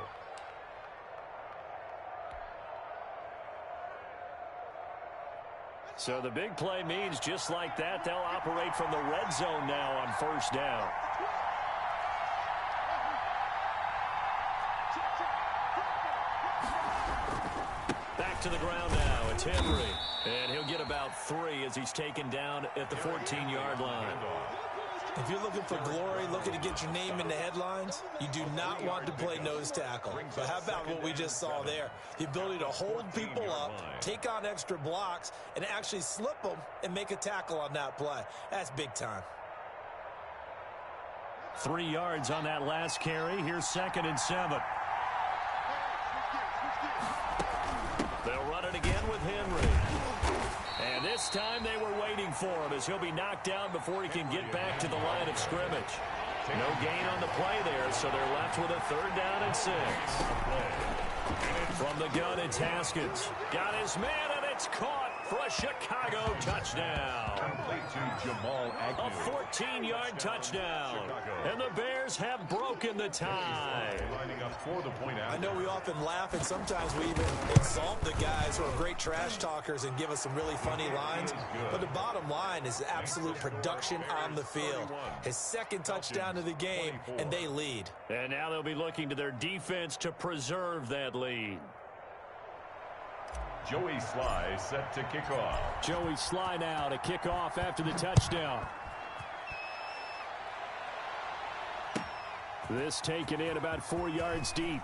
[SPEAKER 1] So the big play means just like that, they'll operate from the red zone now on first down. Back to the ground now. It's Henry. And he'll get about 3 as he's taken down at the 14-yard line.
[SPEAKER 2] If you're looking for glory, looking to get your name in the headlines, you do not want to play nose tackle. But how about what we just saw there? The ability to hold people up, take on extra blocks, and actually slip them and make a tackle on that play. That's big time.
[SPEAKER 1] 3 yards on that last carry. Here's 2nd and 7. They'll run it again with Henry. And this time they were waiting for him as he'll be knocked down before he can get back to the line of scrimmage. No gain on the play there, so they're left with a 3rd down and 6. From the gun, it's Haskins. Got his man, and It's caught for a Chicago touchdown.
[SPEAKER 3] Complete to Jamal Agnew.
[SPEAKER 1] A 14-yard touchdown.
[SPEAKER 3] Chicago.
[SPEAKER 1] And the Bears have broken the tie.
[SPEAKER 3] Lining up for the point
[SPEAKER 2] I
[SPEAKER 3] after.
[SPEAKER 2] know we often laugh, and sometimes we even insult the guys who are great trash talkers and give us some really funny lines. But the bottom line is absolute production on the field. His second touchdown of the game, and they lead.
[SPEAKER 1] And now they'll be looking to their defense to preserve that lead.
[SPEAKER 3] Joey Sly set to kick off.
[SPEAKER 1] Joey Sly now to kick off after the touchdown. This taken in about 4 yards deep.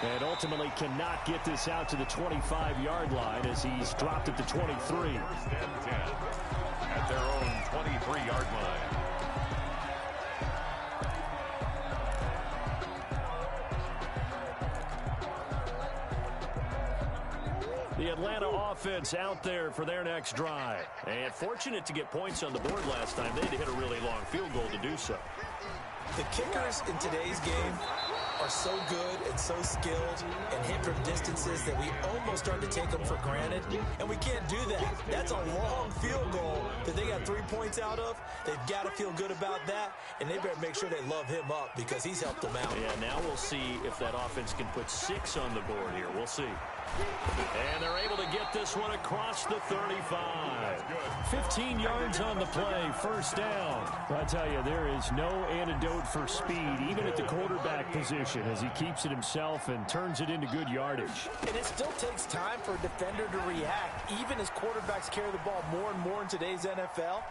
[SPEAKER 1] And ultimately cannot get this out to the 25-yard line as he's dropped at the 23.
[SPEAKER 3] First and 10 at their own 23-yard line.
[SPEAKER 1] The Atlanta offense out there for their next drive. And fortunate to get points on the board last time. They had to hit a really long field goal to do so.
[SPEAKER 2] The kickers in today's game are so good and so skilled and hit from distances that we almost start to take them for granted, and we can't do that. That's a long field goal that they got 3 points out of. They've got to feel good about that, and they better make sure they love him up because he's helped them out.
[SPEAKER 1] Yeah, now we'll see if that offense can put 6 on the board here. We'll see. And they're able to get this one across the 35. 15 yards on the play, first down. I tell you, there is no antidote for speed, even at the quarterback position, as he keeps it himself and turns it into good yardage.
[SPEAKER 2] And it still takes time for a defender to react. Even as quarterbacks carry the ball more and more in today's NFL,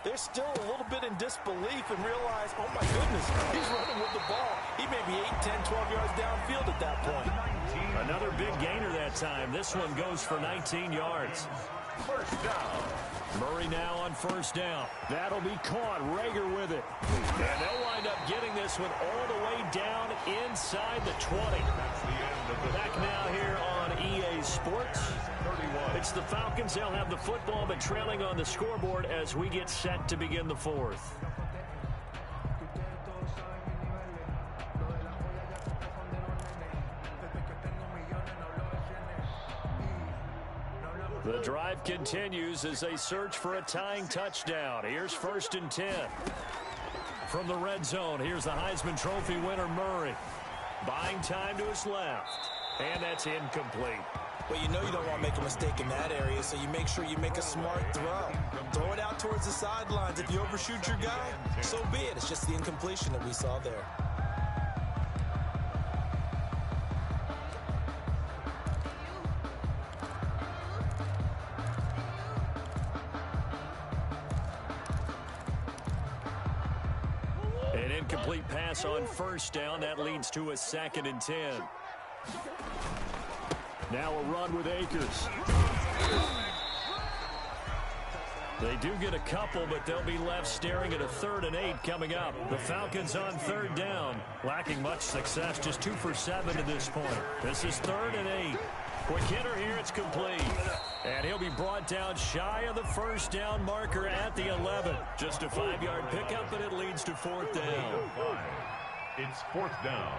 [SPEAKER 2] they're still a little bit in disbelief and realize, oh my goodness, he's running with the ball. He may be 8, 10, 12 yards downfield at that point.
[SPEAKER 1] Another big gainer that time. This one goes for 19 yards.
[SPEAKER 3] First down.
[SPEAKER 1] Murray now on first down. That'll be caught. Rager with it. And they'll wind up getting this one all the way down inside the 20.
[SPEAKER 3] That's the end of the
[SPEAKER 1] Back now here on EA Sports.
[SPEAKER 3] 31.
[SPEAKER 1] It's the Falcons. They'll have the football, but trailing on the scoreboard as we get set to begin the fourth. The drive continues as they search for a tying touchdown. Here's first and 10. From the red zone, here's the Heisman Trophy winner, Murray. Buying time to his left. And that's incomplete.
[SPEAKER 2] Well, you know you don't want to make a mistake in that area, so you make sure you make a smart throw. Throw it out towards the sidelines. If you overshoot your guy, so be it. It's just the incompletion that we saw there.
[SPEAKER 1] An incomplete pass on first down. That leads to a 2nd and 10. Now a run with Akers. They do get a couple, but they'll be left staring at a 3rd and 8 coming up. The Falcons on 3rd down. Lacking much success, just 2 for 7 to this point. This is 3rd and 8. Quick hitter here, it's complete. And he'll be brought down shy of the first down marker at the 11. Just a 5-yard pickup, and it leads to 4th down.
[SPEAKER 3] It's 4th down.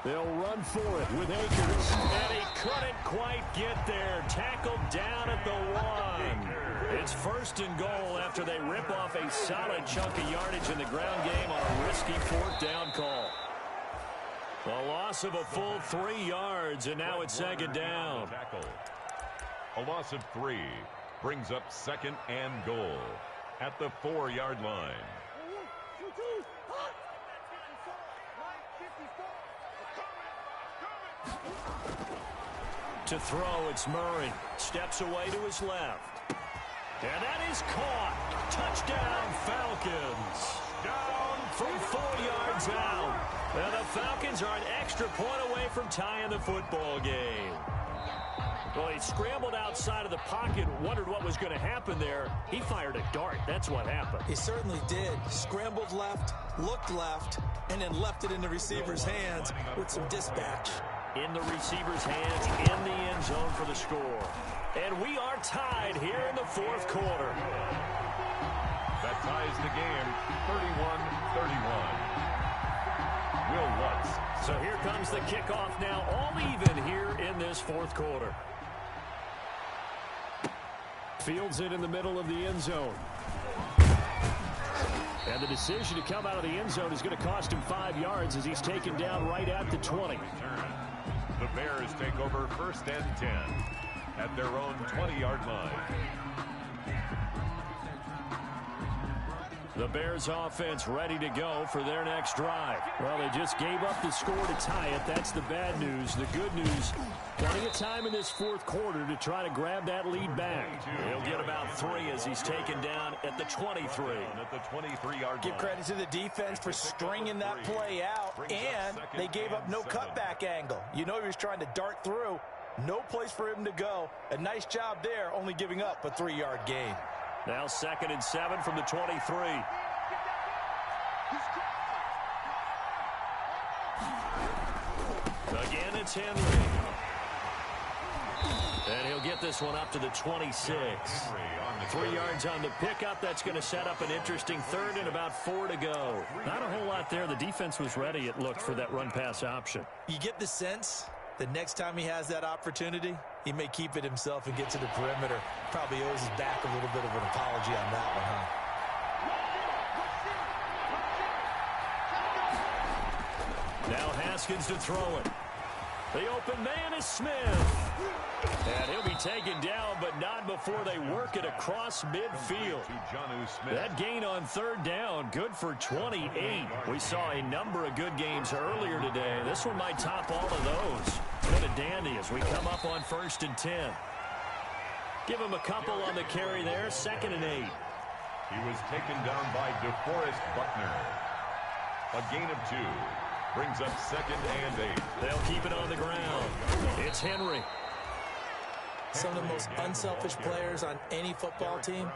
[SPEAKER 1] They'll run for it with Akers. And he couldn't quite get there. Tackled down at the 1. It's 1st and goal after they rip off a solid chunk of yardage in the ground game on a risky 4th down call. A loss of a full 3 yards, and now it's 2nd down.
[SPEAKER 3] A loss of 3 brings up 2nd and goal at the 4-yard line.
[SPEAKER 1] To throw, it's Murray. Steps away to his left. And that is caught. Touchdown, Falcons. Down from 4 yards out. Now the Falcons are an extra point away from tying the football game. Well, he scrambled outside of the pocket, wondered what was going to happen there. He fired a dart. That's what happened.
[SPEAKER 2] He certainly did. Scrambled left, looked left, and then left it in the receiver's hands with some dispatch.
[SPEAKER 1] In the receiver's hands, in the end zone for the score. And we are tied here in the 4th quarter.
[SPEAKER 3] ties the game 31-31. Will Lutz.
[SPEAKER 1] So here comes the kickoff now, all even here in this fourth quarter. Fields it in the middle of the end zone. And the decision to come out of the end zone is going to cost him 5 yards as he's taken down right at the 20.
[SPEAKER 3] The Bears take over 1st and 10 at their own 20-yard line.
[SPEAKER 1] The Bears offense ready to go for their next drive. Well, they just gave up the score to tie it. That's the bad news. The good news, plenty of time in this fourth quarter to try to grab that lead back. He'll get about 3 as he's taken down at the 23.
[SPEAKER 3] At the 23-yard line.
[SPEAKER 2] Give credit to the defense for stringing that play out, and they gave up no cutback angle. You know he was trying to dart through. No place for him to go. A nice job there, only giving up a 3-yard gain.
[SPEAKER 1] Now 2nd and 7 from the 23. Again, it's Henry. And he'll get this one up to the 26. 3 yards on the pickup. That's going to set up an interesting 3rd and about 4 to go. Not a whole lot there. The defense was ready, it looked, for that run-pass option.
[SPEAKER 2] You get the sense the next time he has that opportunity, he may keep it himself and get to the perimeter. Probably owes his back a little bit of an apology on that one, huh?
[SPEAKER 1] Now Haskins to throw it. The open man is Smith. And he'll be taken down, but not before they work it across midfield. That gain on 3rd down, good for 28. We saw a number of good games earlier today. This one might top all of those. What a dandy as we come up on 1st and 10. Give him a couple on the carry there, 2nd and 8.
[SPEAKER 3] He was taken down by DeForest Buckner. A gain of 2. Brings up 2nd and 8.
[SPEAKER 1] They'll keep it on the ground. It's Henry.
[SPEAKER 2] Some of the most unselfish players on any football team,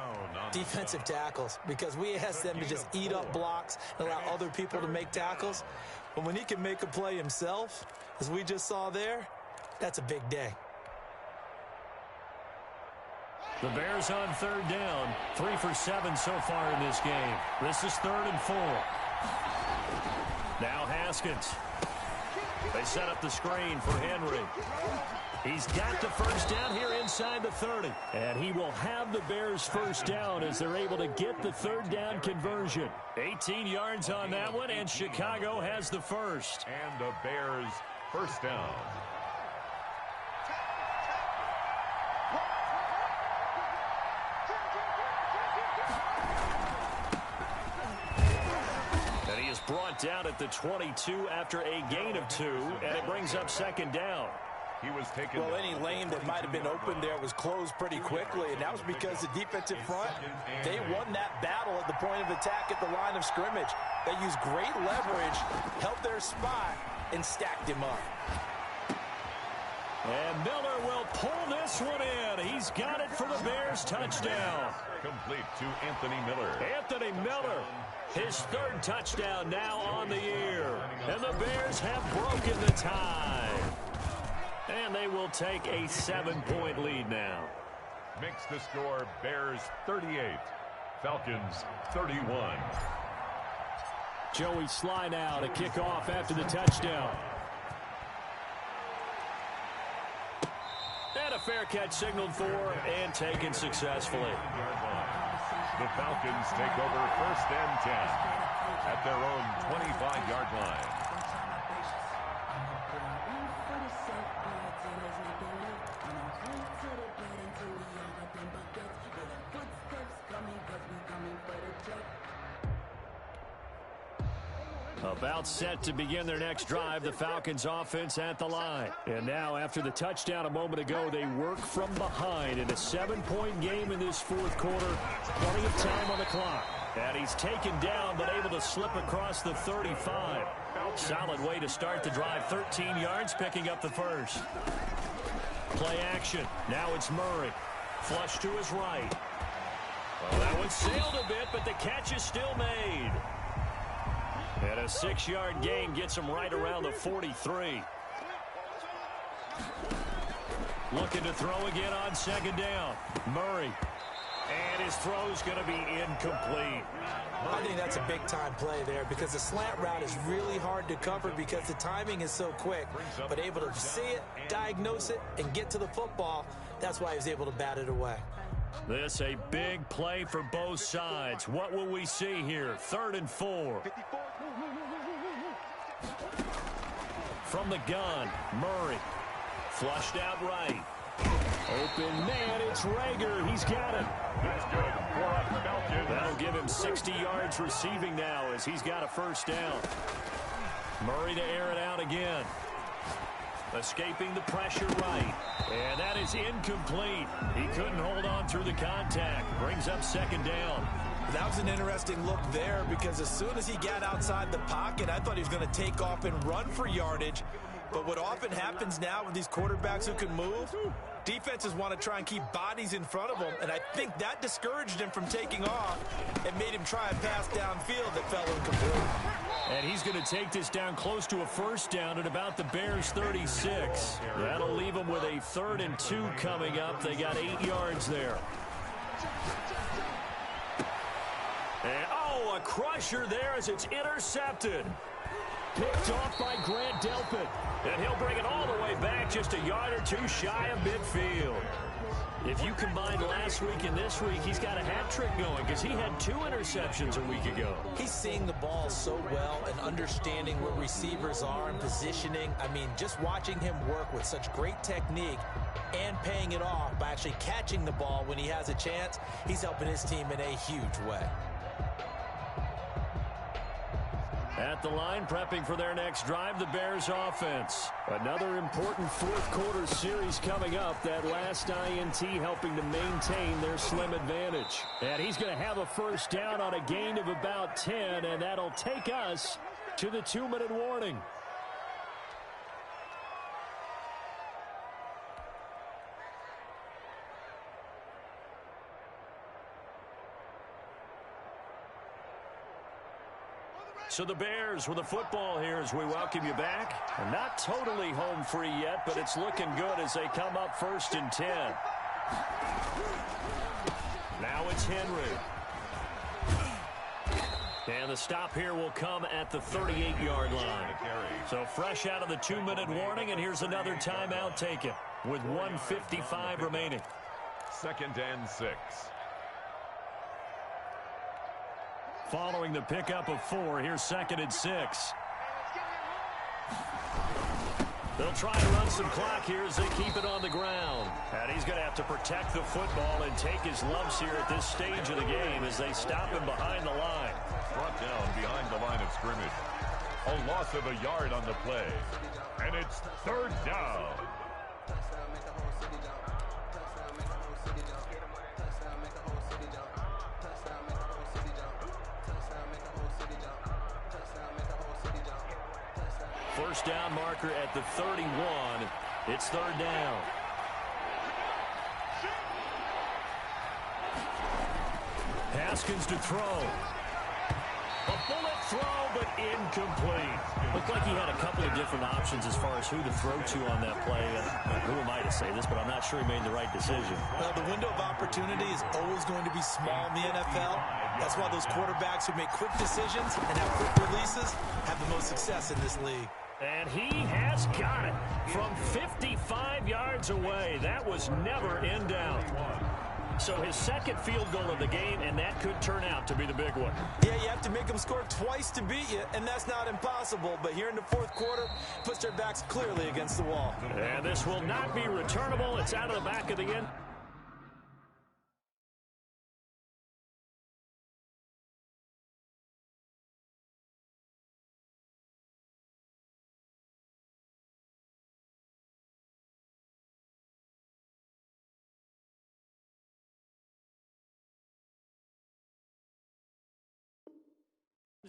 [SPEAKER 2] defensive tackles, because we ask them to just eat up blocks and allow other people to make tackles. But when he can make a play himself, as we just saw there, that's a big day.
[SPEAKER 1] The Bears on 3rd down, 3 for 7 so far in this game. This is 3rd and 4. Now Haskins. They set up the screen for Henry. He's got the 1st down here inside the 30. And he will have the Bears 1st down as they're able to get the 3rd down conversion. 18 yards on that one, and Chicago has the 1st.
[SPEAKER 3] And the Bears 1st down.
[SPEAKER 1] And he is brought down at the 22 after a gain of 2, and it brings up 2nd down.
[SPEAKER 3] He was taken.
[SPEAKER 2] Well, any lane that might have been open there was closed pretty quickly, and that was because the defensive front, they won that battle at the point of attack at the line of scrimmage. They used great leverage, held their spot, and stacked him up.
[SPEAKER 1] And Miller will pull this one in. He's got it for the Bears touchdown.
[SPEAKER 3] Complete to Anthony Miller.
[SPEAKER 1] Anthony Miller, his 3rd touchdown now on the year. And the Bears have broken the tie. And they will take a 7-point lead now.
[SPEAKER 3] Makes the score Bears 38, Falcons 31.
[SPEAKER 1] Joey Sly now to kick off after the touchdown. And a fair catch signaled for and taken successfully.
[SPEAKER 3] The Falcons take over 1st and 10 at their own 25-yard line.
[SPEAKER 1] About set to begin their next drive, the Falcons offense at the line. And now, after the touchdown a moment ago, they work from behind in a 7-point game in this fourth quarter. Plenty of time on the clock. And he's taken down, but able to slip across the 35. Solid way to start the drive. 13 yards, picking up the 1st. Play action. Now it's Murray. Flush to his right. Well, that one sailed a bit, but the catch is still made. And a 6-yard gain gets him right around the 43. Looking to throw again on 2nd down. Murray. And his throw's going to be incomplete.
[SPEAKER 2] I think that's a big-time play there because the slant route is really hard to cover because the timing is so quick. But able to see it, diagnose it, and get to the football, that's why he was able to bat it away.
[SPEAKER 1] This a big play for both sides. What will we see here? 3rd and 4. From the gun, Murray. Flushed out right. Open man, it's Rager. He's got it.
[SPEAKER 3] That's good for a Falcon.
[SPEAKER 1] That'll give him 60 yards receiving now as he's got a first down. Murray to air it out again. Escaping the pressure right. And that is incomplete. He couldn't hold on through the contact. Brings up 2nd down.
[SPEAKER 2] That was an interesting look there because as soon as he got outside the pocket, I thought he was going to take off and run for yardage. But what often happens now with these quarterbacks who can move, defenses want to try and keep bodies in front of them, and I think that discouraged him from taking off and made him try a pass downfield that fell incomplete.
[SPEAKER 1] And he's going to take this down close to a first down at about the Bears' 36. That'll leave them with a 3rd and 2 coming up. They got 8 yards there. And, oh, a crusher there as it's intercepted. Picked off by Grant Delpit. And he'll bring it all the way back just a yard or two shy of midfield. If you combine last week and this week, he's got a hat trick going because he had 2 interceptions a week ago.
[SPEAKER 2] He's seeing the ball so well and understanding where receivers are and positioning. I mean, just watching him work with such great technique and paying it off by actually catching the ball when he has a chance, he's helping his team in a huge way.
[SPEAKER 1] At the line, prepping for their next drive, the Bears offense. Another important 4th quarter series coming up. That last INT helping to maintain their slim advantage. And he's going to have a first down on a gain of about 10, and that'll take us to the 2-minute warning. So the Bears with the football here as we welcome you back. And not totally home free yet, but it's looking good as they come up 1st and 10. Now it's Henry. And the stop here will come at the 38-yard line. So fresh out of the 2-minute warning, and here's another timeout taken with 1:55 remaining.
[SPEAKER 3] 2nd and 6.
[SPEAKER 1] Following the pickup of 4, here's 2nd and 6. They'll try to run some clock here as they keep it on the ground. And he's going to have to protect the football and take his lumps here at this stage of the game as they stop him behind the line.
[SPEAKER 3] Brought down behind the line of scrimmage. A loss of a yard on the play. And it's 3rd down.
[SPEAKER 1] First down marker at the 31. It's 3rd down. Haskins to throw. A bullet throw, but incomplete. Looked like he had a couple of different options as far as who to throw to on that play. Who am I to say this, but I'm not sure he made the right decision.
[SPEAKER 2] Well, the window of opportunity is always going to be small in the NFL. That's why those quarterbacks who make quick decisions and have quick releases have the most success in this league.
[SPEAKER 1] And he has got it from 55 yards away. That was never in doubt. So his 2nd field goal of the game, and that could turn out to be the big one.
[SPEAKER 2] Yeah, you have to make them score twice to beat you, and that's not impossible. But here in the 4th quarter, puts their backs clearly against the wall.
[SPEAKER 1] And this will not be returnable. It's out of the back of the end.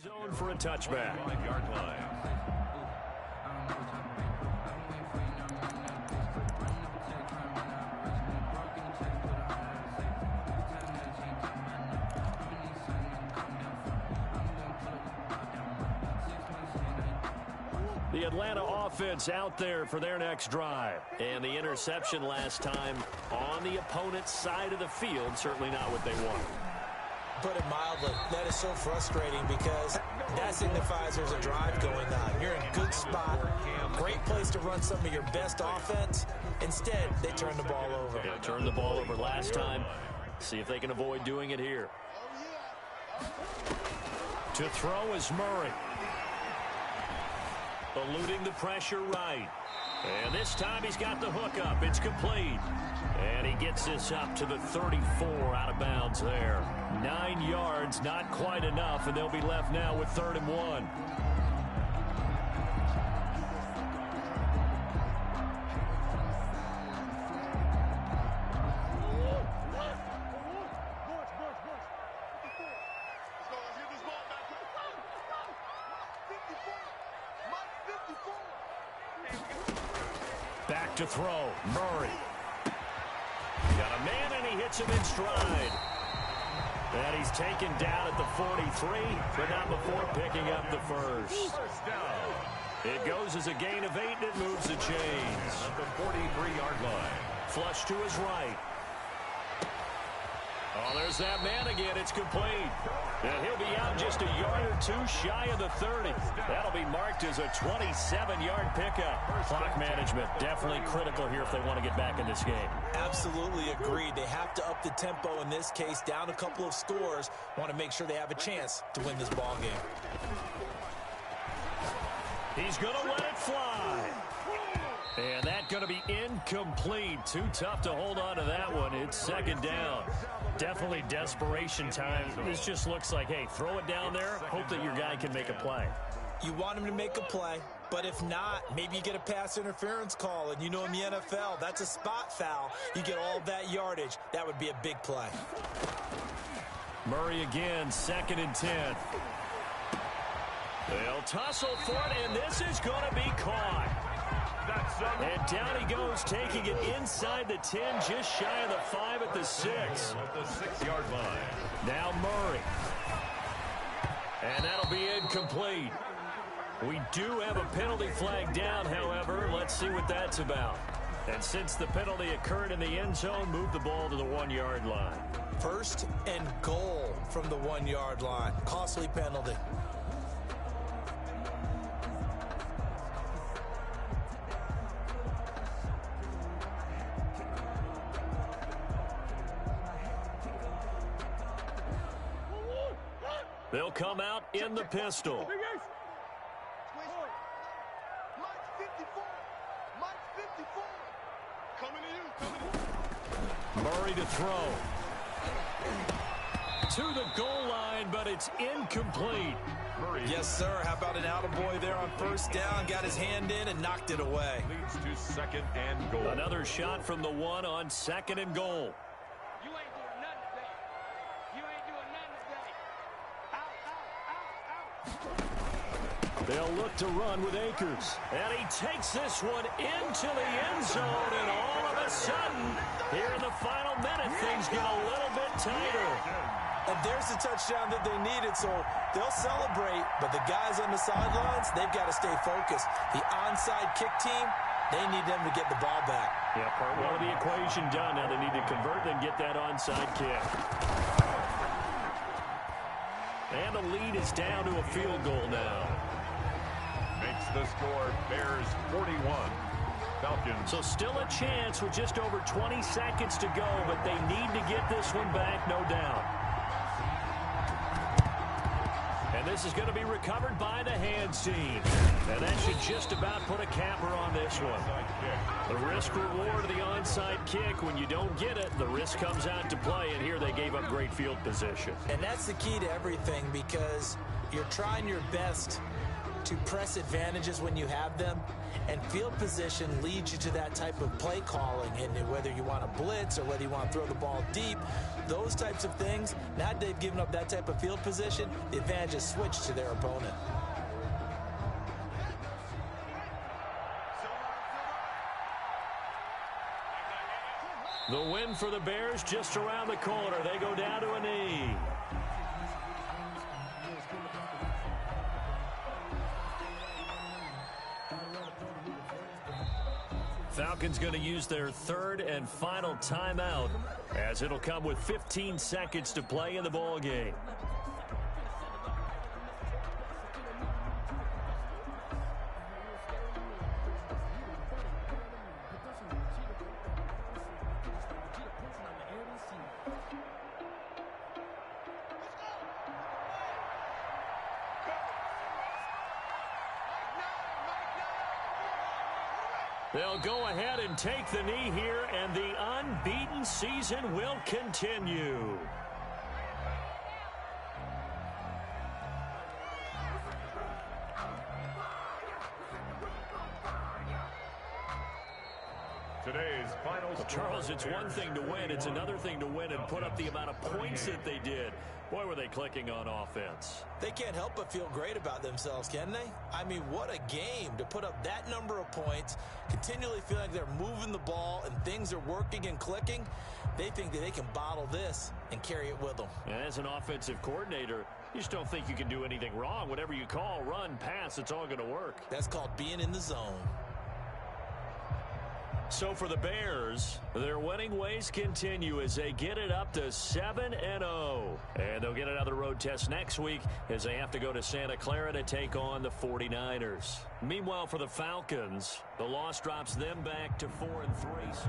[SPEAKER 1] Zone for a touchback.
[SPEAKER 3] 5-yard line.
[SPEAKER 1] The Atlanta offense out there for their next drive. And the interception last time on the opponent's side of the field, certainly not what they wanted.
[SPEAKER 2] Put it mildly, that is so frustrating because that signifies there's a drive going on. You're in a good spot, great place to run some of your best offense. Instead, they turn the ball over.
[SPEAKER 1] Yeah, turned the ball over last time. See if they can avoid doing it here. To throw is Murray. Eluding the pressure right. And this time he's got the hook up. It's complete. And he gets this up to the 34 out of bounds there. 9 yards, not quite enough, and they'll be left now with 3rd and 1. Back to throw, Murray. Got a man, and he hits him in stride. And he's taken down at the 43, but not before picking up the first. It goes as a gain of 8, and it moves the chains.
[SPEAKER 3] At the 43-yard line.
[SPEAKER 1] Flush to his right. Oh, there's that man again. It's complete. And he'll be out just a yard or 2 shy of the 30. That'll be marked as a 27-yard pickup. Clock management definitely critical here if they want to get back in this game.
[SPEAKER 2] Absolutely agreed. They have to up the tempo in this case, down a couple of scores. Want to make sure they have a chance to win this ball game.
[SPEAKER 1] He's going to let it fly. And that's going to be incomplete. Too tough to hold on to that one. It's 2nd down. Definitely desperation time. This just looks like, hey, throw it down there, hope that your guy can make a play.
[SPEAKER 2] You want him to make a play, but if not, maybe you get a pass interference call. And you know in the NFL, that's a spot foul. You get all that yardage. That would be a big play.
[SPEAKER 1] Murray again, 2nd and 10. They'll tussle for it, and this is going to be caught. And down he goes, taking it inside the 10, just shy of the 5 at the 6.
[SPEAKER 3] At the 6-yard line.
[SPEAKER 1] Now Murray. And that'll be incomplete. We do have a penalty flag down, however. Let's see what that's about. And since the penalty occurred in the end zone, move the ball to the 1-yard line.
[SPEAKER 2] 1st and goal from the 1-yard line. Costly penalty.
[SPEAKER 1] They'll come out in the pistol. Murray to throw. To the goal line, but it's incomplete.
[SPEAKER 3] Murray.
[SPEAKER 2] Yes, sir. How about an attaboy there on 1st down? Got his hand in and knocked it away.
[SPEAKER 3] Leads to 2nd and goal.
[SPEAKER 1] Another shot from the 1 on 2nd and goal.
[SPEAKER 4] You ain't doing nothing today. You ain't doing nothing today. Out.
[SPEAKER 1] They'll look to run with Akers. And he takes this one into the end zone, and all of a sudden, here in the final minute, things get a little bit tighter.
[SPEAKER 2] And there's the touchdown that they needed, so they'll celebrate. But the guys on the sidelines, they've got to stay focused. The onside kick team, they need them to get the ball back.
[SPEAKER 1] Yeah, part 1 of the equation done. Now they need to convert and get that onside kick. And the lead is down to a field goal now.
[SPEAKER 3] Makes the score Bears 41. Falcons.
[SPEAKER 1] So still a chance with just over 20 seconds to go, but they need to get this one back, no doubt. And this is going to be recovered by the hands team. And that should just about put a capper on this one. The risk-reward of the onside kick, when you don't get it, the risk comes out to play, and here they gave up great field position.
[SPEAKER 2] And that's the key to everything, because you're trying your best to press advantages when you have them, and field position leads you to that type of play calling. And whether you want to blitz or whether you want to throw the ball deep, those types of things, now that they've given up that type of field position, the advantage is switched to their opponent.
[SPEAKER 1] The win for the Bears just around the corner. They go down to a knee. Falcons going to use their third and final timeout, as it'll come with 15 seconds to play in the ball game. They'll go ahead and take the knee here, and the unbeaten season will continue.
[SPEAKER 3] Today's final
[SPEAKER 1] Well, Charles, it's one thing to win. It's another thing to win and put up the amount of points that they did. Boy, were they clicking on offense.
[SPEAKER 2] They can't help but feel great about themselves, can they? I mean, what a game to put up that number of points, continually feel like they're moving the ball and things are working and clicking. They think that they can bottle this and carry it with them.
[SPEAKER 1] And as an offensive coordinator, you just don't think you can do anything wrong. Whatever you call, run, pass, it's all going to work.
[SPEAKER 2] That's called being in the zone.
[SPEAKER 1] So for the Bears, their winning ways continue as they get it up to 7-0. And they'll get another road test next week as they have to go to Santa Clara to take on the 49ers. Meanwhile, for the Falcons, the loss drops them back to 4-3. So